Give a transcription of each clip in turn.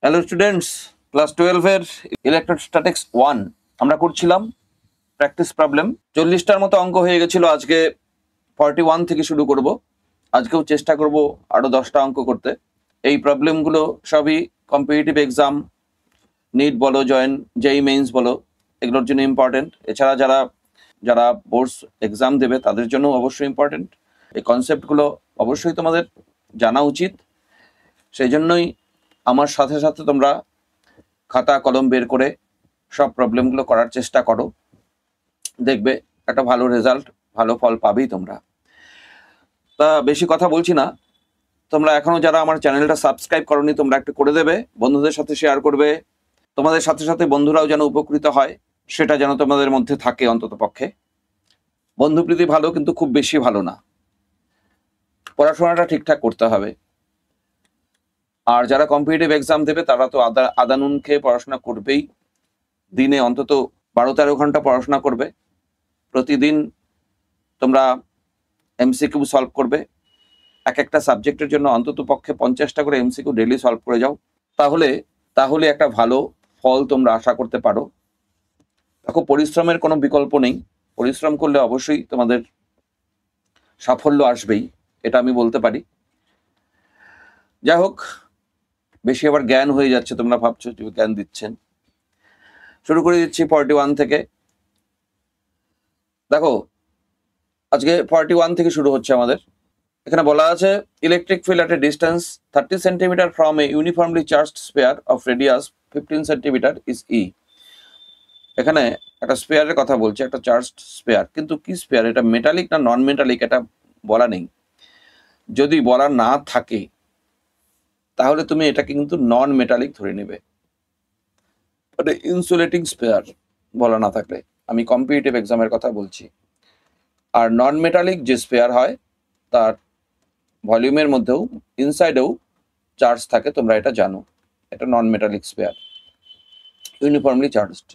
Hello students, class 12 এর electrostatics 1 আমরা করছিলাম প্র্যাকটিস প্রবলেম। 40টার মতো অঙ্ক হয়ে গেছিল। আজকে 41 থেকে শুরু করব। আজকেও চেষ্টা করব আরো 10টা অঙ্ক করতে। এই প্রবলেমগুলো সবই কম্পিটিটিভ এক্সাম, নিট বলো, জেই মেইনস বলো, এগুলোর জন্য ইম্পর্টেন্ট। এছাড়া যারা যারা বোর্ডস এক্সাম দেবে তাদের জন্য অবশ্যই ইম্পর্টেন্ট। এই কনসেপ্টগুলো অবশ্যই তোমাদের জানা উচিত। সেই জন্যই আমার সাথে সাথে তোমরা খাতা কলম বের করে সব প্রবলেমগুলো করার চেষ্টা করো। দেখবে একটা ভালো রেজাল্ট, ভালো ফল পাবেই তোমরা। তা বেশি কথা বলছি না, তোমরা এখনো যারা আমার চ্যানেলটা সাবস্ক্রাইব করোনি তোমরা একটু করে দেবে, বন্ধুদের সাথে শেয়ার করবে। তোমাদের সাথে সাথে বন্ধুরাও যেন উপকৃত হয়, সেটা যেন তোমাদের মধ্যে থাকে অন্তত পক্ষে। বন্ধুপ্রীতি ভালো, কিন্তু খুব বেশি ভালো না। পড়াশোনাটা ঠিকঠাক করতে হবে। আর যারা কম্পিটিটিভ এক্সাম দেবে তারা তো আদানুন খেয়ে পড়াশোনা করবেই। দিনে অন্তত 12-13 ঘন্টা পড়াশোনা করবে। প্রতিদিন তোমরা এমসিকিউ সলভ করবে। এক একটা সাবজেক্টের জন্য অন্তত পক্ষে 50টা করে এমসিকিউ ডেইলি সলভ করে যাও। তাহলে একটা ভালো ফল তোমরা আশা করতে পারো। দেখো, পরিশ্রমের কোনো বিকল্প নেই। পরিশ্রম করলে অবশ্যই তোমাদের সাফল্য আসবেই, এটা আমি বলতে পারি। যাই হোক, বেশি আবার জ্ঞান হয়ে যাচ্ছে, তোমরা ভাবছো যে জ্ঞান দিচ্ছেন। শুরু করে দিচ্ছি 41 থেকে। দেখো, আজকে 41 থেকে শুরু হচ্ছে আমাদের। এখানে বলা আছে electric field at a distance 30 centimetre from a uniformly charged sphere of radius 15 centimetre is E. এখানে একটা স্পেয়ারের কথা বলছে, একটা চার্জড স্পেয়ার, কিন্তু কি স্পেয়ার, এটা মেটালিক না নন মেটালিক এটা বলা নেই। যদি বলা না থাকে তাহলে তুমি এটাকে কিন্তু নন মেটালিক ধরে নেবে, মানে ইনসুলেটিং স্পেয়ার বলা না থাকলে। আমি কম্পিটিটিভ এক্সামের কথা বলছি। আর নন মেটালিক যে স্পেয়ার হয় তার ভলিউমের মধ্যেও ইনসাইডেও চার্জ থাকে, তোমরা এটা জানো। এটা নন মেটালিক স্পেয়ার, ইউনিফর্মলি চার্জড।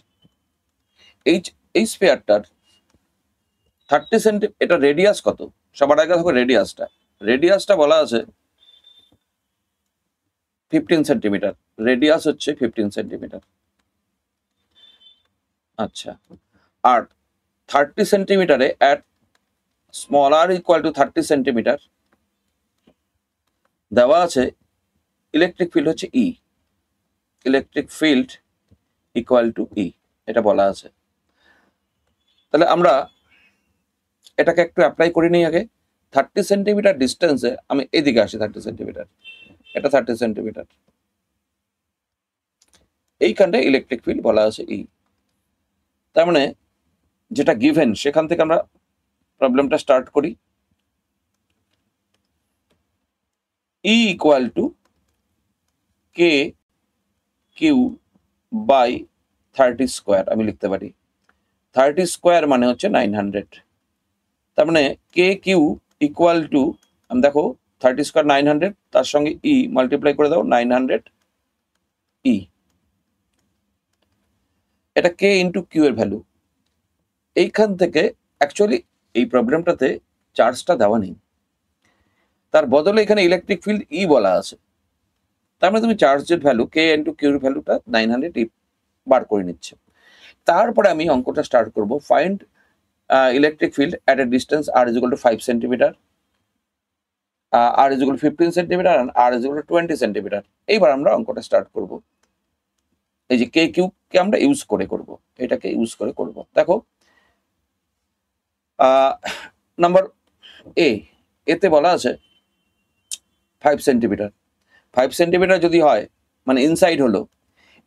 এই স্পেয়ারটার 30 সেন্টি, এটা রেডিয়াস কত? সবার আগে দেখো রেডিয়াসটা বলা আছে 15 সেন্টিমিটার। রেডিয়াস হচ্ছে 15 সেন্টিমিটার। আচ্ছা, আর 30 সেন্টিমিটারে at small r equal to 30 centimetre দেওয়া আছে ইলেকট্রিক ফিল্ড হচ্ছে E. Electric field equal to E, এটা বলা আছে। তাহলে আমরা এটাকে একটু অ্যাপ্লাই করে নিই আগে। 30 সেন্টিমিটার ডিস্টেন্সে আমি এদিকে আসি। 30 সেন্টিমিটার, এটা 30 সেন্টিমিটার। এইখানটায় ইলেকট্রিক ফিল্ড বলা আছে ই। তার মানে যেটা গিভেন সেখান থেকে আমরা প্রবলেমটা স্টার্ট করি। E equal to k q by 30 square আমি লিখতে পারি। 30 স্কোয়ার মানে হচ্ছে 900। তার মানে কে কিউ ইকুয়াল টু, আমি দেখো 30 স্কোয়ার 900, তার সঙ্গে ই মাল্টিপ্লাই করে দাও 900 ই। এটা কে ইন্টু কিউ এর ভ্যালু। এইখান থেকে অ্যাকচুয়ালি এই প্রবলেমটাতে চার্জটা দেওয়া নেই, তার বদলে এখানে ইলেকট্রিক ফিল্ড ই বলা আছে। তার মানে তুমি চার্জের ভ্যালু কে ইন্টু কিউর ভ্যালুটা 900 ই বার করে নিচ্ছে। তারপরে আমি অঙ্কটা স্টার্ট করব। Find electric field at a distance r is equal to 5 centimetre, r is equal to 15 centimetre, r is equal to 20 centimetre. এইবার আমরা অঙ্কটা স্টার্ট করব। এই যে কে কিউকে আমরা ইউজ করে করব, এটাকে ইউজ করে করব। দেখো, নাম্বার এতে বলা আছে 5 সেন্টিমিটার। 5 সেন্টিমিটার যদি হয় মানে ইনসাইড হলো।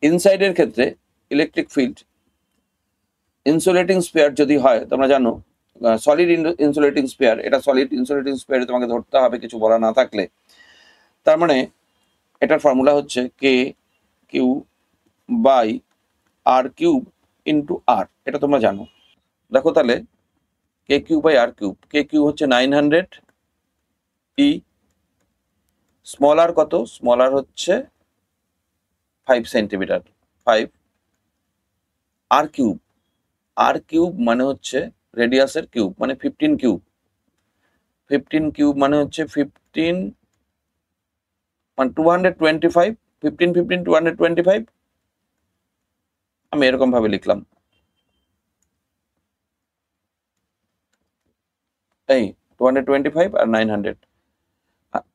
ইনসাইডের ক্ষেত্রে ইলেকট্রিক ফিল্ড ইনসুলেটিং স্পেয়ার যদি হয়, তোমরা জানো সলিড ইনসুলেটিং স্পেয়ার, এটা সলিড ইনসুলেটিং স্পেয়ারে তোমাকে ধরতে হবে কিছু বলা না থাকলে। তার মানে এটার ফর্মুলা হচ্ছে k q by r cube into r, এটা তোমরা জানো। দেখো তাহলে k q by r cube, k q হচ্ছে 900 ই, স্মল আর কত, স্মল আর হচ্ছে 5 সেন্টিমিটার, 5 আর কিউব। আর কিউব মানে হচ্ছে রেডিয়াসের কিউব, মানে 15 কিউব। 15 কিউব মানে হচ্ছে 15 মানে 225 15 15 225, আমি এরকম ভাবে লিখলাম, এই 225 আর 900,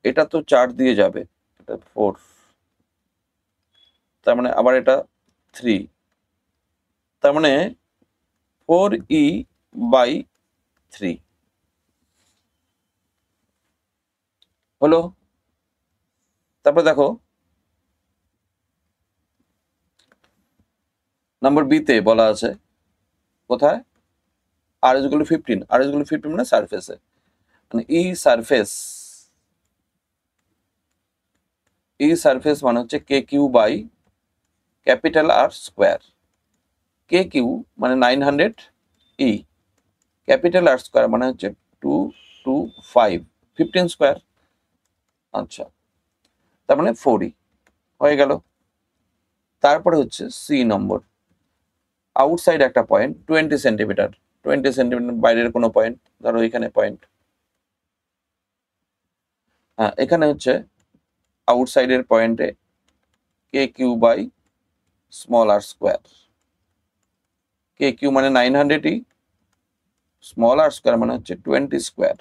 এটা তো 4 দিয়ে যাবে, এটা 4, তার মানে আবার এটা 3, তার মানে 4e/3 হলো। তারপর দেখো নাম্বার বি তে বলা আছে, কোথায়, r is equal to 15, r is equal to 15 মানে সারফেসে, মানে ই সারফেস মানে হচ্ছে k q by capital r square. K q মানে 900 ই, ক্যাপিটাল আর স্কোয়ার মানে হচ্ছে 225, 15 স্কোয়ার, আচ্ছা তার মানে 4e হয়ে গেল। তারপরে হচ্ছে সি নম্বর, আউটসাইড একটা পয়েন্ট 20 সেন্টিমিটার, 20 সেন্টিমিটার বাইরের কোনো পয়েন্ট, ধরো এখানে পয়েন্ট, হ্যাঁ এখানে হচ্ছে আউটসাইডের পয়েন্টে k q by small r square, k q মানে 900e, স্মল আর স্কোয়ার মানে হচ্ছে 20 স্কোয়ার,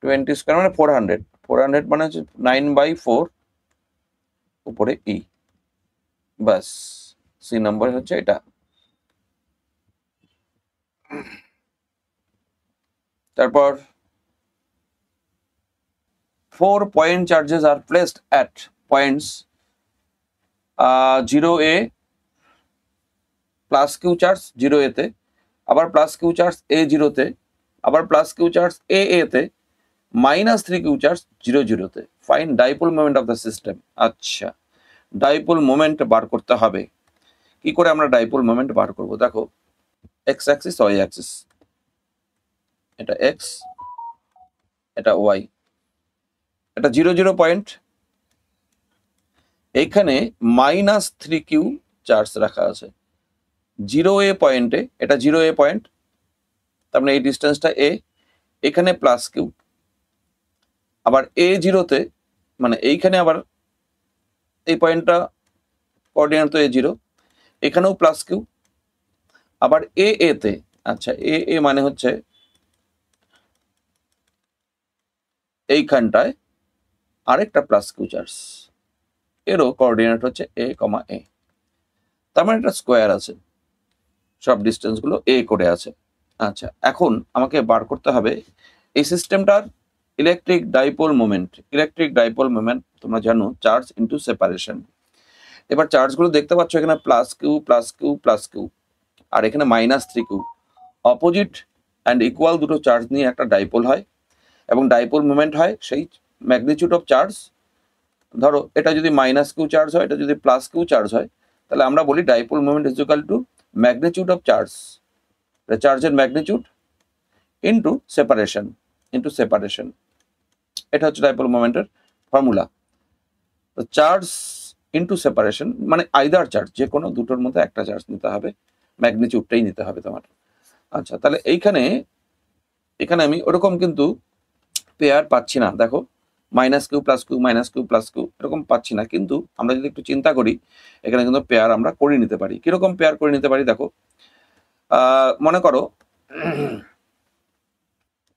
20 স্কোয়ার মানে 400, 400 মানে হচ্ছে 9/4 উপরে ই, বাস সি নাম্বার হচ্ছে এটা। তারপর 4 point charges are placed at points 0a plus q charge 0a তে, আবার প্লাস কিউ চার্জ a0 তে, আবার প্লাস কিউ চার্জ a তে, মাইনাস 3 কিউ চার্জ 0 তে। Find dipole moment of the system. আচ্ছা, ডাইপোল মোমেন্ট বার করতে হবে। কি করে আমরা ডাইপোল মোমেন্ট বার করব? দেখো এক্স অ্যাক্সিস, ওয়াই অ্যাক্সিস, এটা এক্স, এটা ওয়াই, এটা 0 পয়েন্ট, এইখানে মাইনাস 3 কিউ চার্জ রাখা আছে 0a পয়েন্টে, এটা 0a পয়েন্ট, তার মানে এই ডিস্টেন্সটা এ, এখানে প্লাস কিউ, আবার a0 তে, মানে এইখানে আবার এই পয়েন্টটা কোঅর্ডিনেট তো a0, এখানেও প্লাস কিউ, আবার a তে, আচ্ছা এ মানে হচ্ছে এইখানটায় আরেকটা প্লাস কিউ চার্জ, এরও কোঅর্ডিনেট হচ্ছে a, a, তার মানে একটা স্কোয়ার আছে, সব ডিস্টেন্স গুলো এ করে আছে। আচ্ছা, এখন আমাকে বার করতে হবে এই সিস্টেমটার electric dipole moment. Electric dipole moment তোমরা জানো চার্জ ইনটু সেপারেশন। এবার চার্জ গুলো দেখতে পাচ্ছ, এখানে plus Q plus Q plus q, আর এখানে minus 3 q, opposite and equal দুটো চার্জ নিয়ে একটা ডাইপোল হয়, এবং ডাইপোল মোমেন্ট হয় সেই ম্যাগনিটিউড অফ চার্জ। ধরো এটা যদি মাইনাস কিউ চার্জ হয়, এটা যদি প্লাস কিউ চার্জ হয়, তাহলে আমরা বলি dipole moment is equal to magnitude of charge, চার্জের ম্যাগনিটিউড ইনটু সেপারেশন, এটা হচ্ছে ডাইপোল মোমেন্টের ফর্মুলা। চার্জ ইনটু সেপারেশন মানে আইদার চার্জ, যে কোনো দুটোর মধ্যে একটা চার্জ নিতে হবে, ম্যাগনিটিউডটাই নিতে হবে তোমার। আচ্ছা, তাহলে এখানে আমি ওরকম কিন্তু পেয়ার পাচ্ছি না, দেখো minus q plus q minus q plus q এরকম পাচ্ছি না, কিন্তু আমরা যদি একটু চিন্তা করি এখানে কিন্তু পেয়ার আমরা করে নিতে পারি। কিরকম পেয়ার করে নিতে পারি? দেখো মনে করো,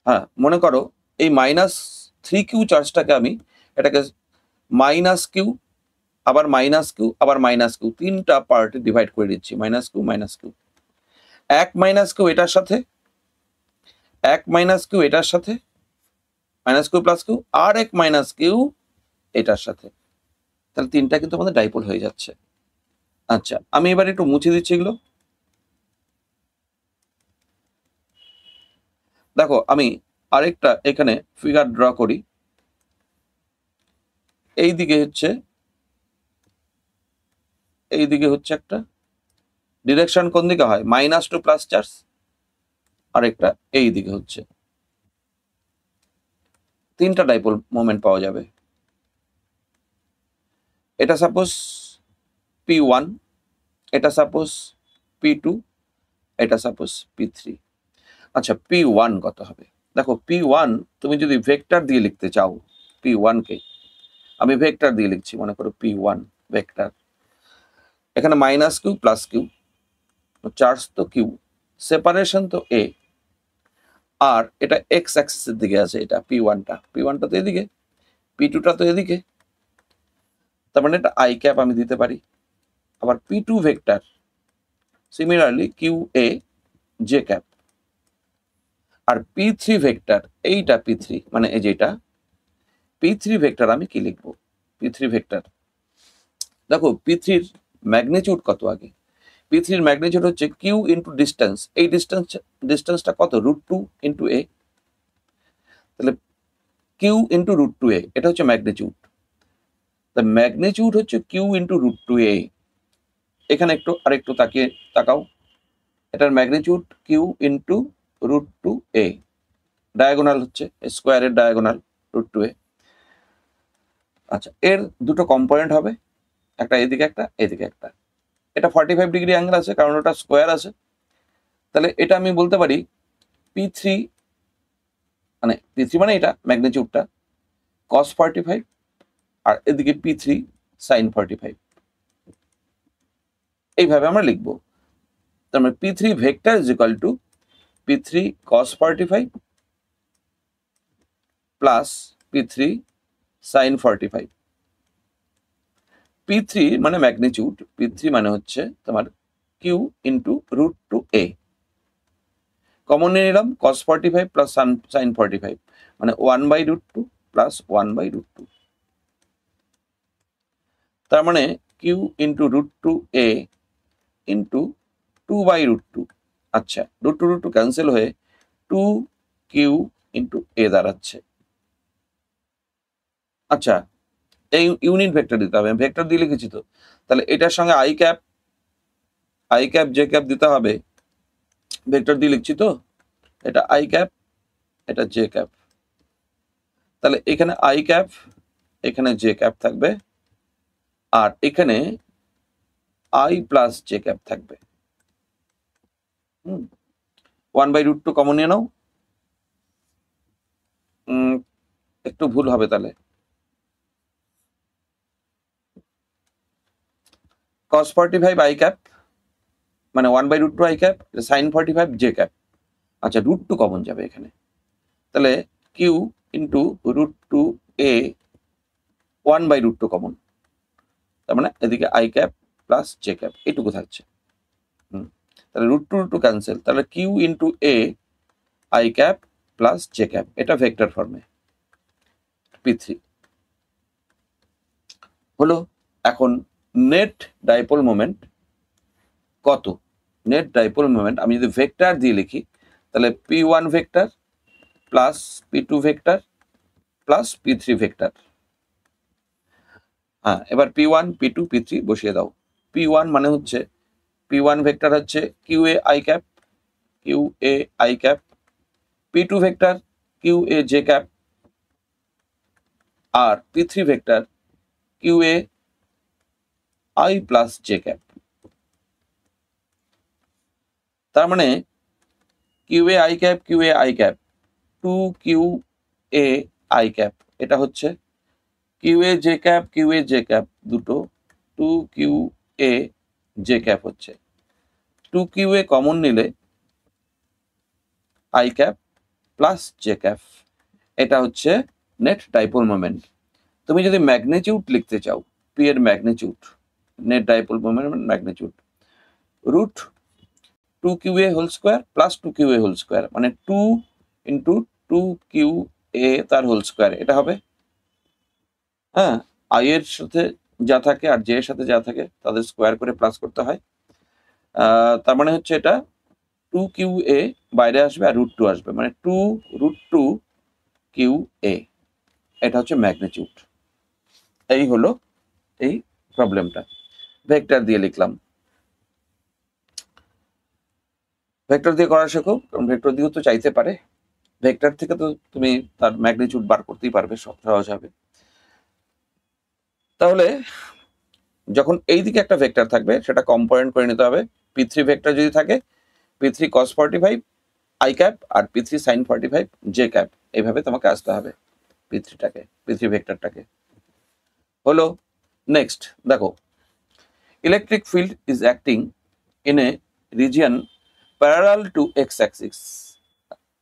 হ্যাঁ মনে করো এই মাইনাস 3 কিউ চার্জটাকে আমি এটাকে মাইনাস কিউ, আবার মাইনাস কিউ, আবার মাইনাস কিউ, তিনটা পার্টে ডিভাইড করে দিচ্ছি, মাইনাস কিউ মাইনাস কিউ, এক মাইনাস কিউ এটার সাথে, এক মাইনাস কিউ এটার সাথে, মাইনাস কিউ প্লাস কিউ, আর এক মাইনাস কিউ এটার সাথে, তাহলে তিনটা কিন্তু আমাদের ডাইপোল হয়ে যাচ্ছে। আচ্ছা, আমি এবার একটু মুছে দিচ্ছি এগুলো। দেখো আমি আরেকটা এখানে ফিগার ড্র করি, এই দিকে হচ্ছে একটা ডিরেকশন কোন দিকে হয়, মাইনাস টু প্লাস চার্জ, আরেকটা এই দিকে হচ্ছে, তিনটা ডাইপোল মোমেন্ট পাওয়া যাবে। এটা সাপোজ P1, এটা সাপোজ P2, এটা সাপোজ P3। আচ্ছা, P1 কত হবে? দেখো P1 তুমি যদি ভেক্টর দিয়ে লিখতে চাও P1 কে, আমি ভেক্টর দিয়ে লিখছি, মনে করো P1 ভেক্টর, এখানে minus q plus q, charge তো কিউ, সেপারেশন তো এ, আর এটা এক্স অ্যাক্সিসের দিকে আছে, এটা P1টা তো এদিকে, P2টা তো এদিকে, তার মানে এটা আই ক্যাপ আমি দিতে পারি। আবার P2 vector similarly q a j cap, আর P3 ভেক্টর এইটা P3 মানে এই যেটা P3 ভেক্টর আমি কি লিখবো? P3 ভেক্টর দেখো P3-র ম্যাগনিটিউড কত আগে, P3-র ম্যাগনিটিউড হচ্ছে কিউ ইন্টু ডিস্টেন্স, এই ডিস্টেন্সটা কত √2 ইন্টু এ, তাহলে কিউ ইন্টু √2a এটা হচ্ছে ম্যাগনিটিউড, দ্য ম্যাগনিটিউড হচ্ছে কিউ ইন্টু √2a। এখানে আরেকটু তাকাও, এটার magnitude Q into √2a, diagonal হচ্ছে স্কোয়ারের ডায়াগোনাল √2a। আচ্ছা, এর দুটো কম্পোনেন্ট হবে, একটা এদিকে একটা এদিকে একটা, এটা 45 ডিগ্রি অ্যাঙ্গেল আছে কারণ ওটা স্কোয়ার আছে, তাহলে এটা আমি বলতে পারি P3 মানে এটা ম্যাগনিটিউডটা cos 45 আর এদিকে P3 sin 45, এইভাবে আমরা লিখবো। তার মানে P3 vector is equal two P3 cos 45 plus P3 sin 45। P3 মানে ম্যাগনিটিউড, P3 মানে হচ্ছে তোমার কিউ ইন্টু √2a, কমন নিয়ে নিলাম cos 45 প্লাস sin 45 মানে 1/√2 প্লাস 1/√2, তার মানে কিউ ইন্টু √2a ইন্টু 2/√2। আচ্ছা, √2 ক্যান্সেল হয়ে 2q ইন্টু a দাঁড়াচ্ছে। আচ্ছা, এই ইউনিট ভেক্টর দিতে হবে, ভেক্টর দিয়ে লিখেছি তো, তাহলে এটার সঙ্গে আই ক্যাপ জে ক্যাপ দিতে হবে, ভেক্টর দিয়ে লিখছি তো, এটা আই ক্যাপ এটা জে ক্যাপ, তাহলে এখানে আই ক্যাপ এখানে জে ক্যাপ থাকবে, আর এখানে আই প্লাস জে ক্যাপ থাকবে। 1/√2 কমন নিয়ে নাও, একটু ভুল হবে তাহলে, cos 45 আই ক্যাপ মানে 1/√2 I cap, sin 45 J cap. আচ্ছা, √2 কমন যাবে এখানে, তাহলে কিউ ইন্টু √2a 1/√2 কমন, তার মানে এদিকে i cap plus j cap এইটুকু থাকছে। তাহলে √2 ক্যান্সেল, তাহলে q into a i cap plus j cap, এটা ভেক্টর ফর্মে P3 হলো। এখন নেট ডাইপোল মোমেন্ট কত? নেট ডাইপোল মোমেন্ট আমি যদি ভেক্টর দিয়ে লিখি তাহলে P1 vector plus P2 vector plus P3 vector. হ্যাঁ, এবার P1 P2 P3 বসিয়ে দাও। P1 মানে হচ্ছে P1 ভেক্টর হচ্ছে QA I cap, QA I cap, P2 vector QA J cap, আর P3 vector QA I plus J cap. তার মানে QA I cap QA I cap 2QA I cap, এটা হচ্ছে QA J cap QA J cap দুটো 2QA J cap হচ্ছে, 2QA common নিলে I cap plus J cap, এটা হচ্ছে net dipole moment. তুমি যদি ম্যাগনিটিউড লিখতে চাও, P এর magnitude, net dipole moment magnitude √2QA whole square plus 2QA whole square মানে 2 ইন্টু 2QA তার হোল স্কোয়ার, এটা হবে। হ্যাঁ, আই এর সাথে যা থাকে আর জে এর সাথে যা থাকে তাদের স্কোয়ার করে প্লাস করতে হয়, তার মানে হচ্ছে এটা 2QA বাইরে আসবে আর √2 আসবে, মানে 2√2QA, এটা হচ্ছে ম্যাগনিটিউড। এই হলো এই প্রবলেমটা, ভেক্টর দিয়ে লিখলাম। ভেক্টর দিয়ে করা শেখো, কারণ ভেক্টর দিয়েও তো চাইতে পারে, ভেক্টর থেকে তো তুমি তার ম্যাগনিটিউড বার করতেই পারবে সহজ হবে। তাহলে যখন এই দিকে একটা ভেক্টর থাকবে সেটা কম্পোনেন্ট করে নিতে হবে। P3 ভেক্টর যদি থাকে P3 cos 45 I ক্যাপ আর P3 sin 45 J ক্যাপ, এইভাবে তোমাকে আসতে হবে P3 ভেক্টরটাকে। হলো। নেক্সট দেখো, electric field is acting in a region parallel to x axis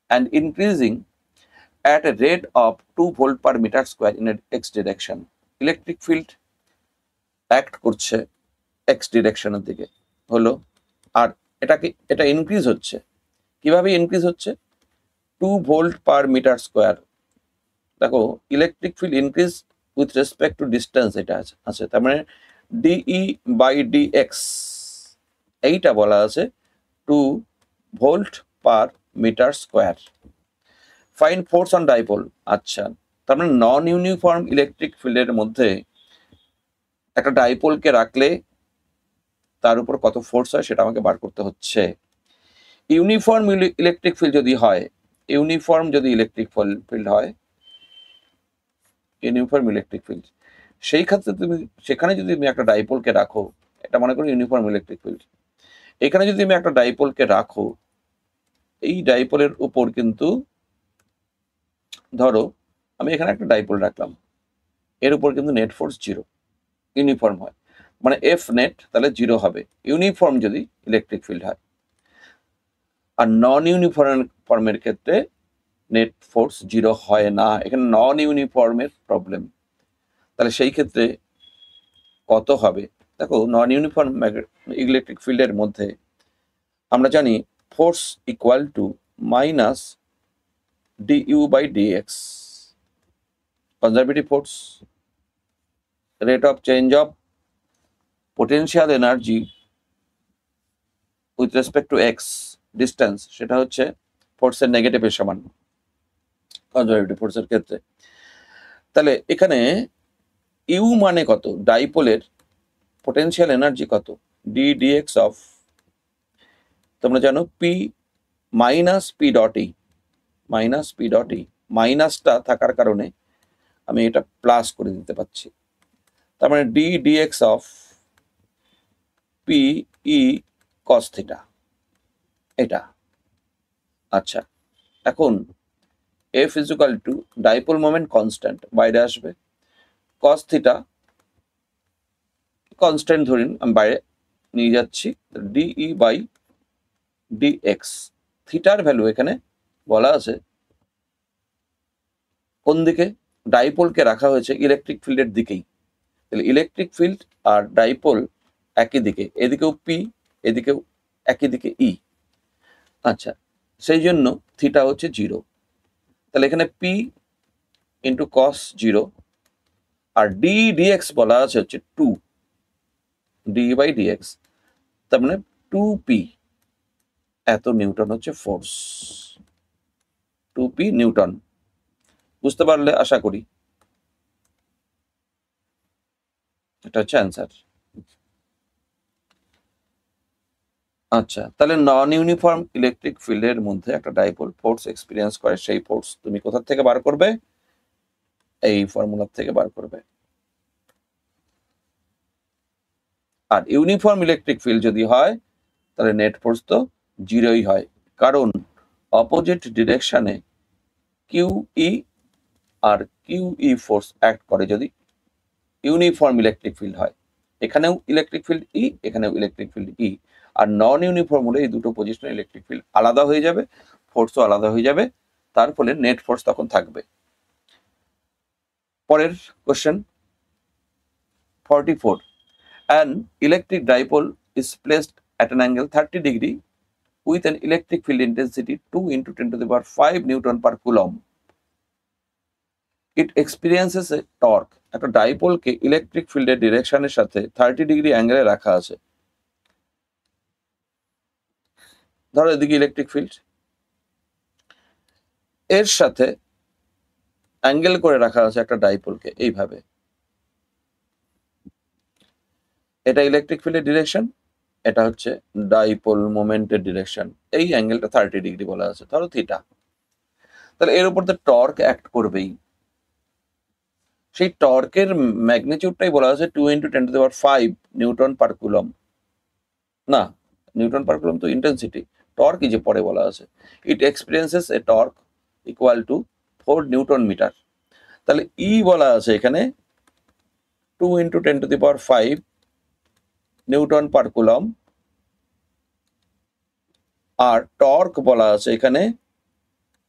and increasing at a rate of 2 volt per meter square in a x direction. Electric field act করছে x ডিরেকশনের দিকে হলো, আর এটা increase হচ্ছে। কিভাবে increase হচ্ছে? 2 volt per metre square. দেখো, electric field increase with respect to distance, এটা আছে। তার মানে ডিই বাই ডিএক্স, এইটা বলা আছে 2 volt per metre square. Find force on dipole. আচ্ছা, তার মানে নন ইউনিফর্ম ইলেকট্রিক ফিল্ডের মধ্যে একটা ডাইপোলকে রাখলে তার উপর কত ফোর্স হয় সেটা আমাকে বার করতে হচ্ছে। ইউনিফর্ম ইলেকট্রিক ফিল্ড যদি হয়, ইউনিফর্ম যদি ইলেকট্রিক ফিল্ড হয়, ইউনিফর্ম ইলেকট্রিক ফিল্ড, সেই ক্ষেত্রে সেখানে যদি তুমি একটা ডাইপোলকে রাখো, এটা মনে করো ইউনিফর্ম ইলেকট্রিক ফিল্ড, এখানে যদি তুমি একটা ডাইপোলকে রাখো, এই ডাইপোলের উপর কিন্তু ধরো আমি এখানে একটা ডাইপোল রাখলাম, এর উপর কিন্তু নেট ফোর্স 0, ইউনিফর্ম হয়, মানে এফ নেট তাহলে 0 হবে ইউনিফর্ম যদি ইলেকট্রিক ফিল্ড হয়। আর নন ইউনিফর্মের ক্ষেত্রে নেট ফোর্স 0 হয় না, এখানে নন ইউনিফর্মের প্রবলেম। তাহলে সেই ক্ষেত্রে কত হবে? দেখো, নন ইউনিফর্ম ইলেকট্রিক ফিল্ডের মধ্যে আমরা জানি force equal to minus du by dx, conservative force, rate of change of potential energy with respect to x distance, সেটা হচ্ছে ফোর্সের নেগেটিভের সমান কনজারভেটিভ ফোর্সের ক্ষেত্রে। তাহলে এখানে ইউ মানে কত? ডাইপোলের পোটেনশিয়াল এনার্জি কত? ডি ডিএক্স অফ, তোমরা জানো P minus P dot E, minus P dot E, মাইনাসটা থাকার কারণে আমি এটা প্লাস করে দিতে পারছি। তার মানে d dx of p E cos theta, এটা। আচ্ছা, এখন F is equal to dipole moment constant, বাইরে আসবে, কস থিটা কনস্ট্যান্ট ধরিন আমি বাইরে নিয়ে যাচ্ছি, ডিই বাই ডিএক্স। থিটার ভ্যালু এখানে বলা আছে কোন দিকে? ডাইপোলকে রাখা হয়েছে ইলেকট্রিক ফিল্ডের দিকেই, তাহলে ইলেকট্রিক ফিল্ড আর ডাইপোল একই দিকে, এদিকেও পি, এদিকেও একই দিকে ই। আচ্ছা, সেই জন্য থিটা হচ্ছে 0, তাহলে এখানে পি ইন্টু কস 0, আর ডি ডিএক্স বলা আছে হচ্ছে 2 ডি বাই ডিএক্স, তার মানে 2p, এত নিউটন হচ্ছে ফোর্স, 2p নিউটন। বুঝতে পারলে আশা করি, এটা হচ্ছে অ্যান্সার। আচ্ছা, তাহলে নন ইউনিফর্ম ইলেকট্রিক ফিল্ডের মধ্যে একটা ডাইপোল ফোর্স এক্সপিরিয়েন্স করে, সেই ফোর্স তুমি কোথা থেকে বার করবে? এই ফর্মুলা থেকে বার করবে। আর ইউনিফর্ম ইলেকট্রিক ফিল্ড যদি হয় তাহলে নেট ফোর্স তো 0ই হয়, কারণ অপোজিট ডিরেকশনে কিউই আর কিউই ফোর্স অ্যাক্ট করে যদি ইউনিফর্ম ইলেকট্রিক ফিল্ড হয়। এখানেও ইলেকট্রিক ফিল্ড ই, এখানেও ইলেকট্রিক ফিল্ড ই। আর নন ইউনিফর্ম হলে এই দুটো পজিশনে ইলেকট্রিক ফিল্ড আলাদা হয়ে যাবে, ফোর্সও আলাদা হয়ে যাবে, তার ফলে নেট ফোর্স তখন থাকবে। পরের question 44, an electric dipole is placed at an angle 30 degree with an electric field intensity 2 into 10 to the power 5 Newton per coulomb. It experiences a torque. একটা ডাইপোলকে ইলেকট্রিক ফিল্ডের ডিরেকশনের সাথে 30 ডিগ্রি অ্যাঙ্গেলে রাখা আছে। ধরো এদিকে ইলেকট্রিক ফিল্ড, এর সাথে অ্যাঙ্গেল করে রাখা আছে একটা ডাইপোলকে এইভাবে, এটা ইলেকট্রিক ফিল্ডের ডিরেকশন, এটা হচ্ছে ডাইপোল মোমেন্টের ডিরেকশন, এই অ্যাঙ্গেলটা 30 ডিগ্রি বলা আছে, ধরো থিটা। তাহলে এর উপর তো টর্ক অ্যাক্ট করবেই, সেই টর্কের ম্যাগনিটিউডটাই বলা আছে 2 into 10 to the power 5 newton per coulomb. না, নিউটন পার কুলম তো ইন্টেন্সিটি, টর্ক যে পরে বলা আছে, it experiences a torque equal to 4 newton metre. তাহলে ই বলা আছে এখানে 2 into 10 to the power 5 newton per coulomb, আর টর্ক বলা আছে এখানে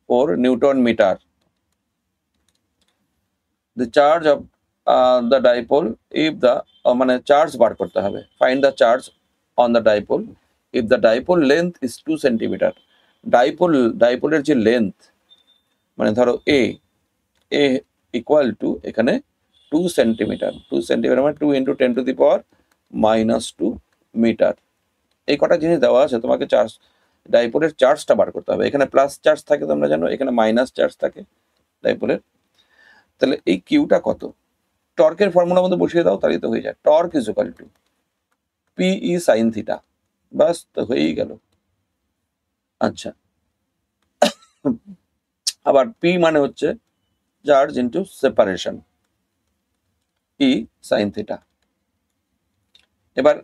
4 newton metre. the charge of the dipole if the মানে চার্জ বার করতে হবে, find the charge on the dipole if the dipole length is 2 centimetre. ডাইপোলের যে লেন্থ, মানে ধরো a ইকুয়াল টু এখানে 2 সেন্টিমিটার, 2 সেন্টিমিটার মানে 2 into 10 to the power -2 metre. এই কটা জিনিস দেওয়া আছে, তোমাকে চার্জ, ডাইপোলের চার্জটা বার করতে হবে। এখানে প্লাস চার্জ থাকে তোমরা জানো, এখানে মাইনাস চার্জ থাকে ডাইপোলের। তাহলে এই কিউটা কত, টর্কের ফর্মুলার মধ্যে বসিয়ে দাও, তাহলে তো হয়ে যায়। Torque is equal to p E sine theta, বাস তো হয়েই গেল। আচ্ছা, আবার পি মানে হচ্ছে charge into separation, E sine theta. এবার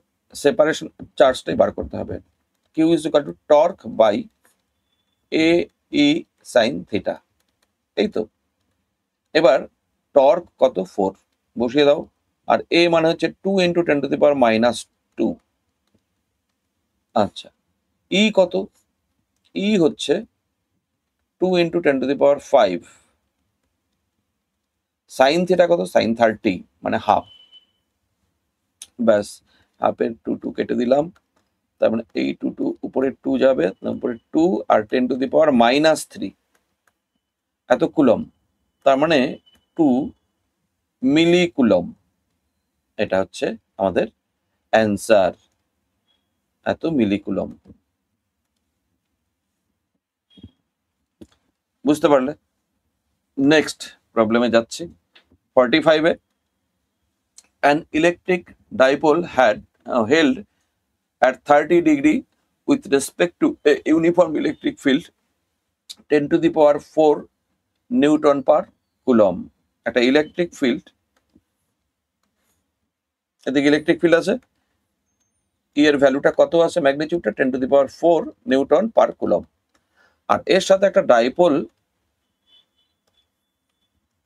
সেপারেশন চার্জটাই বার করতে হবে, q is equal to torque by a E sine theta, এই তো। এবার টর্ক কত, 4 বসিয়ে দাও, আর এ মানে হচ্ছে 2 into 10 to the power -2। আচ্ছা, ই কত, ই হচ্ছে 2 into 10 to the power 5। Sine theta কত, সাইন 30 মানে হাফ, ব্যাস হাফের 2 কেটে দিলাম, তার মানে এই 2 উপরে 2 যাবে, উপরে 2 আর 10 to the power -3 এত কুলম, তার মানে 2 মিলি কুলম। এটা হচ্ছে আমাদের অ্যান্সার, এত মিলি কুলম। বুঝতে পারলে? নেক্সট প্রবলেমে যাচ্ছি। 45-এ an electric dipole had held at 30 degree with respect to a uniform electric field 10 to the power 4 newton per coulomb. একটা ইলেকট্রিক ফিল্ড, এদিকে ইলেকট্রিক ফিল্ড আছে, ই এর ভ্যালুটা কত আছে, ম্যাগনিটিউডটা 10 to the power 4 newton per coulomb, আর এর সাথে একটা ডাইপোল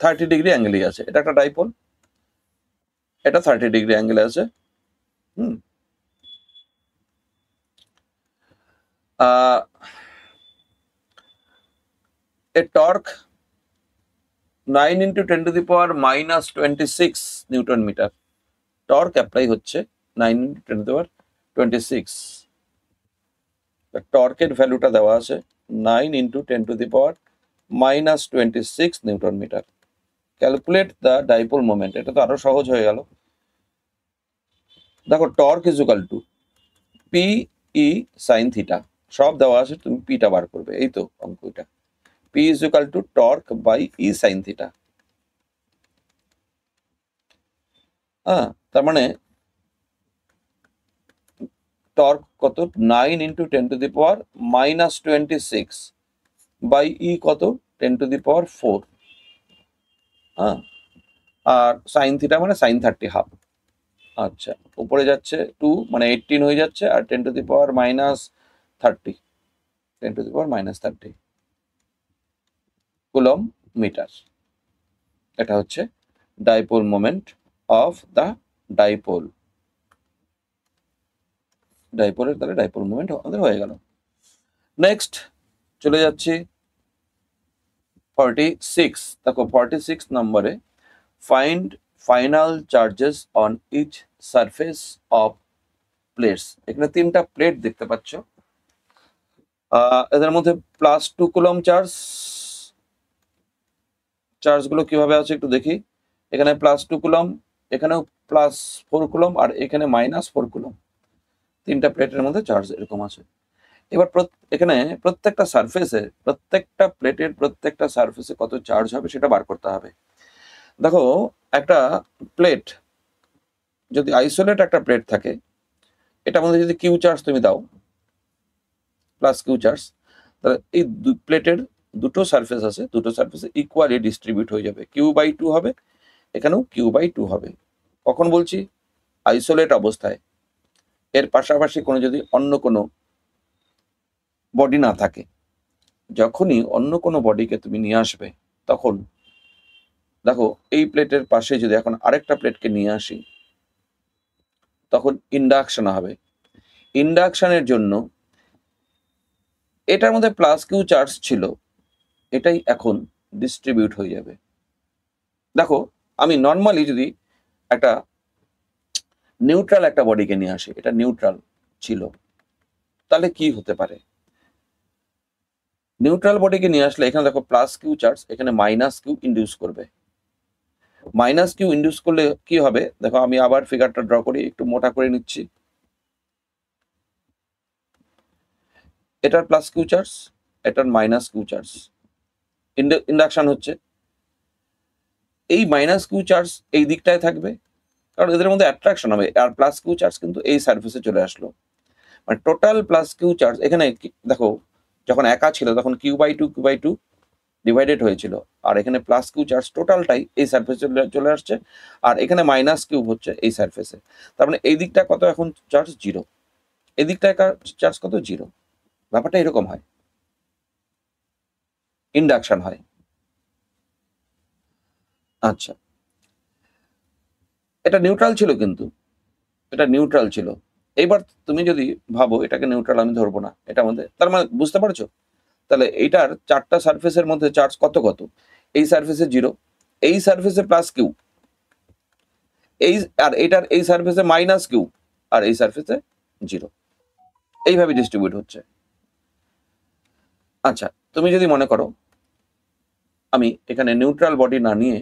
30 ডিগ্রি অ্যাঙ্গেলে আছে। এটা একটা ডাইপোল, এটা 30 ডিগ্রি অ্যাঙ্গেলে আছে। a torque 9 into 10 to the power -26 newton metre. Torque apply হচ্ছে 9 into 10 to the power 26। টর্কের ভ্যালুটা দেওয়া আছে 9 into 10 to the power -26 newton metre. Calculate the dipole moment, এটা তো আরো সহজ হয়ে গেল। দেখো, torque is equal to p E sine theta, সব দেওয়া আছে, তুমি পিটা বার করবে, এই তো অঙ্ক এটা। P is equal to torque by E sine theta. হ্যাঁ, তার মানে টর্ক কত, 9 into 10 to the power -26 by ই কত, 10 to the power 4। হ্যাঁ, আর সাইন থিটা মানে সাইন 30 হাফ। আচ্ছা, উপরে যাচ্ছে 2 মানে 18 হয়ে যাচ্ছে, আর 10 to the power -30, 10 to the power -30 coulomb metre. এটা হচ্ছে dipole moment of the dipole. ডাইপোলের তাহলে ডাইপোল মোমেন্ট আমাদের হয়ে গেল। নেক্সট চলে যাচ্ছি 46। দেখো 46 নম্বরে find final charges on each surface of plates. এখানে 3টা প্লেট দেখতে পাচ্ছ, এদের মধ্যে +2 কুলম চার্জগুলো কিভাবে আছে একটু দেখি। এখানে +2 কুলম, এখানেও +4 কুলম, আর এখানে -4 কুলম। 3টা প্লেটের মধ্যে চার্জ এরকম আছে। এবার এখানে প্রত্যেকটা সারফেসে, প্রত্যেকটা প্লেটের প্রত্যেকটা সারফেসে কত চার্জ হবে সেটা বার করতে হবে। দেখো, একটা প্লেট যদি আইসোলেট একটা প্লেট থাকে, এটার মধ্যে যদি কিউ চার্জ তুমি দাও, প্লাস কিউ চার্জ, তাহলে এই প্লেটের দুটো সারফেস আছে, দুটো সারফেসে ইকুয়ালি ডিস্ট্রিবিউট হয়ে যাবে, Q/2 হবে, এখানেও Q/2 হবে। কখন বলছি? আইসোলেট অবস্থায়, এর পাশাপাশি কোনো যদি অন্য কোনো বডি না থাকে। যখনই অন্য কোনো বডিকে তুমি নিয়ে আসবে, তখন দেখো এই প্লেটের পাশে যদি এখন আরেকটা প্লেটকে নিয়ে আসি, তখন ইন্ডাকশন হবে। ইন্ডাকশনের জন্য এটার মধ্যে প্লাস কিউ চার্জ ছিল, এটাই এখন ডিস্ট্রিবিউট হয়ে যাবে। দেখো আমি নর্মালি যদি একটা নিউট্রাল একটা বডিকে নিয়ে আসি, এটা নিউট্রাল ছিল, তাহলে কি হতে পারে? নিউট্রাল বডিকে নিয়ে আসলে এখানে দেখো প্লাস কিউ চার্জ, এখানে মাইনাস কিউ ইন্ডিউস করবে। মাইনাস কিউ ইন্ডিউস করলে কি হবে দেখো, আমি আবার ফিগারটা ড্র করি, একটু মোটা করে নিচ্ছি। এটার প্লাস কিউ চার্জ, এটার মাইনাস কিউ চার্জ, ইন্ডাকশন হচ্ছে। এই মাইনাস কিউ চার্জ এই দিকটায় থাকবে, কারণ এদের মধ্যে অ্যাট্রাকশন হবে, আর প্লাস কিউ চার্জ কিন্তু এই সারফেসে চলে আসলো। মানে টোটাল প্লাস কিউ চার্জ এখানে দেখো, যখন একা ছিল তখন কিউ বাই টু ডিভাইডেড হয়েছিল, আর এখানে প্লাস কিউ চার্জ টোটালটাই এই সারফেসে চলে আসছে, আর এখানে মাইনাস কিউ হচ্ছে এই সারফেসে। তার মানে এই দিকটা কত এখন চার্জ? জিরো। এই দিকটায় চার্জ কত? জিরো। ব্যাপারটা এরকম হয়, ইন্ডাকশন হয়। আচ্ছা, এটা নিউট্রাল ছিল, কিন্তু এটা নিউট্রাল ছিল। এইবার তুমি যদি ভাবো এটাকে নিউট্রাল আমি ধরবো না, এটা আমাদের, তার মানে বুঝতে পারছো? তাহলে এইটার চারটা সারফেসের মধ্যে চার্জ কত কত? এই সারফেসে জিরো, এই সারফেসে প্লাস কিউ, এই আর এটার এই সারফেসে মাইনাস কিউ, আর এই সারফেসে জিরো। এইভাবে ডিস্ট্রিবিউট হচ্ছে। আচ্ছা, তুমি যদি মনে করো আমি এখানে নিউট্রাল বডি না নিয়ে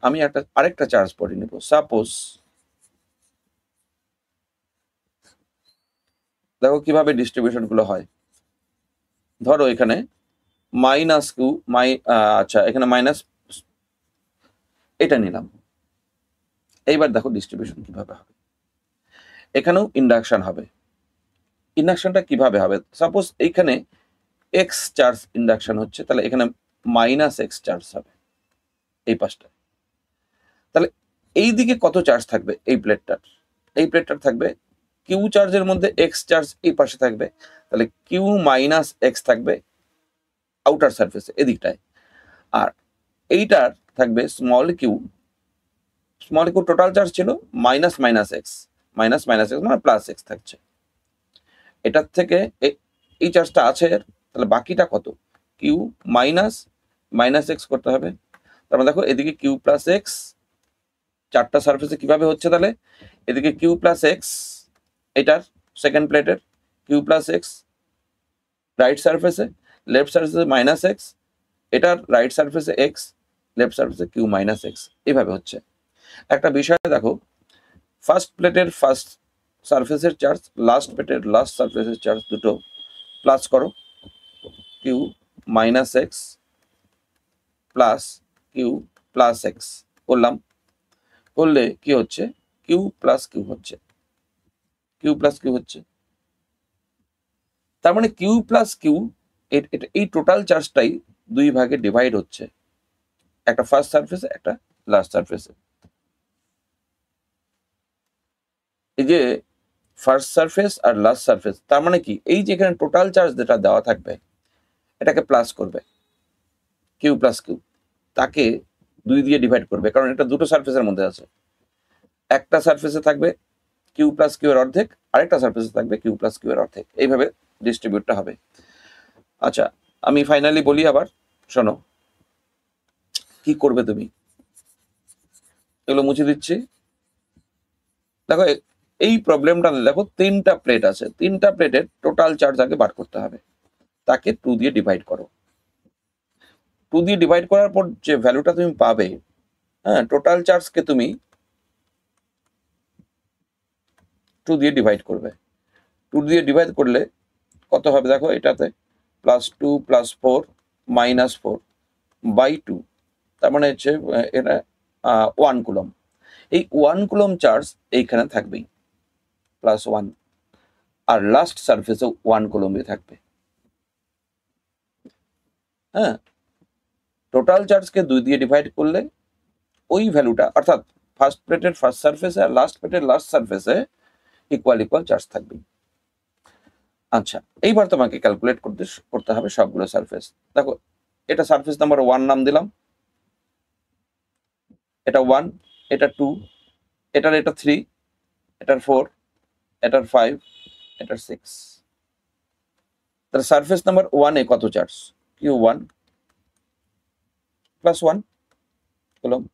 আমি আরেকটা চার্জ বডি নেব, সাপোজ দেখো কিভাবে ডিস্ট্রিবিউশন গুলো হয়। ধরো এখানে মাইনাস কিউ, আচ্ছা এখানে মাইনাস, এটা নিলাম। এইবার দেখো ডিস্ট্রিবিউশন কিভাবে হবে। এখানেও ইন্ডাকশন হবে। ইন্ডাকশনটা কিভাবে হবে? সাপোজ এইখানে এক্স চার্জ ইন্ডাকশন হচ্ছে, তাহলে এখানে মাইনাস এক্স চার্জ হবে এই পাশটা। তাহলে এই দিকে কত চার্জ থাকবে? এই প্লেটটার থাকবে কিউ চার্জের মধ্যে এক্স চার্জ এই পাশে থাকবে, তাহলে কিউ মাইনাস এক্স থাকবে আউটার সারফেসে এদিকটায়। আর এইটার থাকবে স্মল কিউ টোটাল চার্জ ছিল minus minus x, minus minus x মানে প্লাস এক্স থাকছে। এটার থেকে এই চার্জটা আছে, তাহলে বাকিটা কত? কিউ মাইনাস মাইনাস এক্স করতে হবে। তারপর দেখো এদিকে কিউ প্লাস এক্স, চারটা সারফেসে কিভাবে হচ্ছে, তাহলে এদিকে কিউ প্লাস এক্স, এটার সেকেন্ড প্লেটের কিউ প্লাস এক্স রাইট সারফেসে, লেফট সারফেসে মাইনাস এক্স, এটার রাইট সারফেসে এক্স, লেফট সারফেসে কিউ মাইনাস এক্স, এইভাবে হচ্ছে। একটা বিষয় দেখো, ফার্স্ট প্লেটের ফার্স্ট সারফেসের চার্জ, লাস্ট প্লেটের লাস্ট সারফেসের চার্জ দুটো প্লাস করো, Q minus x plus Q plus x করলাম, করলে কি হচ্ছে? কিউ প্লাস কিউ হচ্ছে, কিউ প্লাস কিউ হচ্ছে। তার মানে কিউ প্লাস কিউ এই টোটাল চার্জটাই দুই ভাগে ডিভাইড হচ্ছে, একটা ফার্স্ট সারফেসে, একটা লাস্ট সারফেসে। এই যে ফার্স্ট সারফেস আর লাস্ট সারফেস, তার মানে কি এই যে এখানে টোটাল চার্জ যেটা দেওয়া থাকবে এটাকে প্লাস করবে, কিউ প্লাস কিউ, তাকে দুই দিয়ে ডিভাইড করবে, কারণ এটা দুটো সারফেসের মধ্যে আছে। একটা সারফেসে থাকবে কিউ প্লাস কিউ এর অর্ধেক, আরেকটা সারফেসে থাকবে কিউ প্লাস কিউ এর অর্ধেক, এইভাবে ডিস্ট্রিবিউটটা হবে। আচ্ছা, আমি ফাইনালি বলি আবার, শোনো কি করবে তুমি। এগুলো মুছে দিচ্ছি। দেখো এই প্রবলেমটা দেখো, তিনটা প্লেট আছে, তিনটা প্লেটের টোটাল চার্জ আগে বার করতে হবে, তাকে 2 দিয়ে ডিভাইড করো। 2 দিয়ে ডিভাইড করার পর যে ভ্যালুটা তুমি পাবে, হ্যাঁ, টোটাল চার্জকে তুমি 2 দিয়ে ডিভাইড করবে। 2 দিয়ে ডিভাইড করলে কত হবে দেখো, এটাতে +2 +4 -4 বাই 2, তার মানে হচ্ছে এটা 1 কুলম। এই 1 কুলম চার্জ এইখানে থাকবেই, +1, আর লাস্ট সারফেসে 1 কুলমই থাকবে। হ্যাঁ, টোটাল চার্জকে 2 দিয়ে ডিভাইড করলে ওই ভ্যালুটা, অর্থাৎ ফার্স্ট প্লেটের ফার্স্ট সারফেসে আর লাস্ট প্লেটের লাস্ট সারফেসে ইকুয়াল চার্জ থাকবে। আচ্ছা, এইবার তোমাকে ক্যালকুলেট করতে হবে সবগুলো সারফেস। দেখো এটা সারফেস নাম্বার 1 নাম দিলাম, এটা 1, এটা 2, এটা 3, এটার 4, এটার 5, এটার 6। তাহলে সারফেস নাম্বার 1 এ কত charge? Q1 plus 1 coulomb.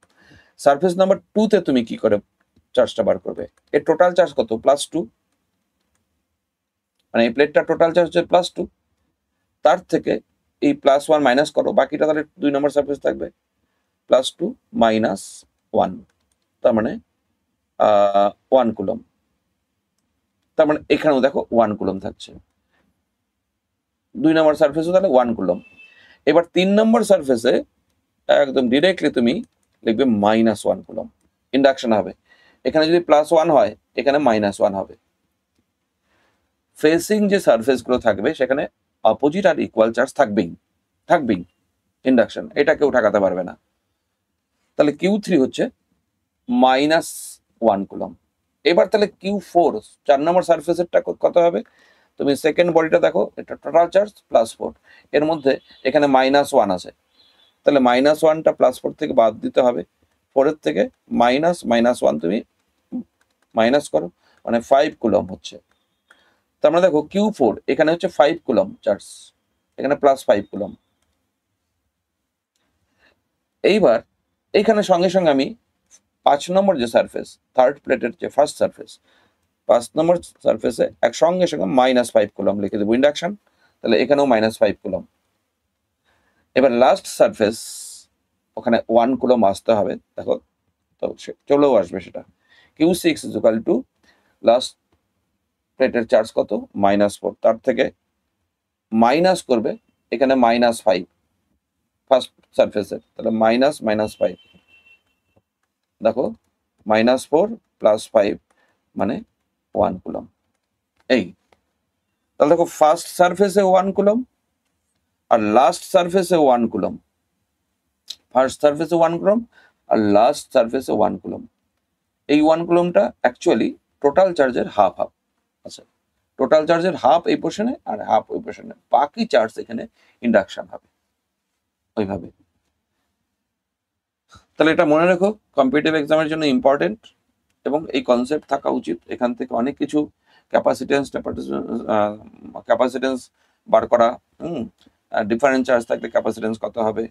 Surface number 2 তে তুমি কি করে চার্জটা বার করবে? এর টোটাল চার্জ কত? প্লাস 2, মানে এই প্লেটটা টোটাল চার্জ হচ্ছে প্লাস 2। তার থেকে এই প্লাস 1 মাইনাস করো, বাকিটা তাহলে 2 নম্বর সারফেস থাকবে প্লাস 2 মাইনাস 1, তার মানে 1 কুলম্ব। তার মানে এখানেও দেখো 1 কুলম্ব থাকছে। 2 নম্বর সারফেসও তাহলে 1 কুলম্ব। এবার 3 নম্বর সারফেসে একদম ডিরেক্টলি তুমি লিখবে -1 কুলম্ব। ইন্ডাকশন হবে। এখানে যদি প্লাস 1 হয়, এখানে -1 হবে। ফেসিং যে সারফেস গুলো থাকবে সেখানে অপোজিট আর ইকুয়াল চার্জ থাকবেই ইন্ডাকশন, এটা কেউ ঠেকাতে পারবে না। তাহলে Q3 হচ্ছে -1 কুলম্ব। এবার তাহলে Q4 4 নম্বর সারফেসেরটা কত হবে? তুমি সেকেন্ড বডিটা দেখো, এটা টোটাল চার্জ +4, এর মধ্যে এখানে -1 আছে, তাহলে -1টা +4 থেকে বাদ দিতে হবে। 4 এর থেকে -1 তুমি মাইনাস করো, মানে 5 কুলম্ব হচ্ছে। তার মানে দেখো Q4 এখানে হচ্ছে 5 কুলম্ব চার্জ, এখানে +5 কুলম্ব। এইবার এইখানে সঙ্গে সঙ্গে আমি 5 নম্বর যে সারফেস, থার্ড প্লেটের যে ফার্স্ট সারফেস, 5 নম্বর সারফেসে সঙ্গে সঙ্গে -5 কুলম্ব লিখে দেবো ইন্ডাকশন, তাহলে এখানেও -5 কুলম্ব। এবার লাস্ট সারফেস, ওখানে 1 কুলম্ব আসতে হবে, দেখো তো চলেও আসবে সেটা। Q6 = লাস্ট প্লেটের চার্জ কত? -4, তার থেকে মাইনাস করবে এখানে -5 ফার্স্ট সারফেসের, তাহলে -5, দেখো -4 + 5 মানে 1 কুলম্ব। এই তাহলে দেখো ফার্স্ট সারফেসে 1 কুলম্ব আর লাস্ট সারফেসে 1 কুলম্ব, ফার্স্ট সারফেসে 1 কুলম্ব আর লাস্ট সারফেসে 1 কুলম্ব। এই 1 কুলম্বটা অ্যাকচুয়ালি টোটাল চার্জের হাফ। আচ্ছা, টোটাল চার্জের হাফ এই পোর্শনে আর হাফ ওই পোর্শনে, বাকি চার্জ এখানে ইন্ডাকশন হবে ওইভাবে। তাহলে এটা মনে রেখো, কম্পিটিটিভ এক্সামের জন্য ইম্পর্টেন্ট এবং এই কনসেপ্ট থাকা উচিত। এখান থেকে অনেক কিছু ক্যাপাসিটেন্স বার করা, ডিফারেন্স চার্জ থাকলে ক্যাপাসিটেন্স কত হবে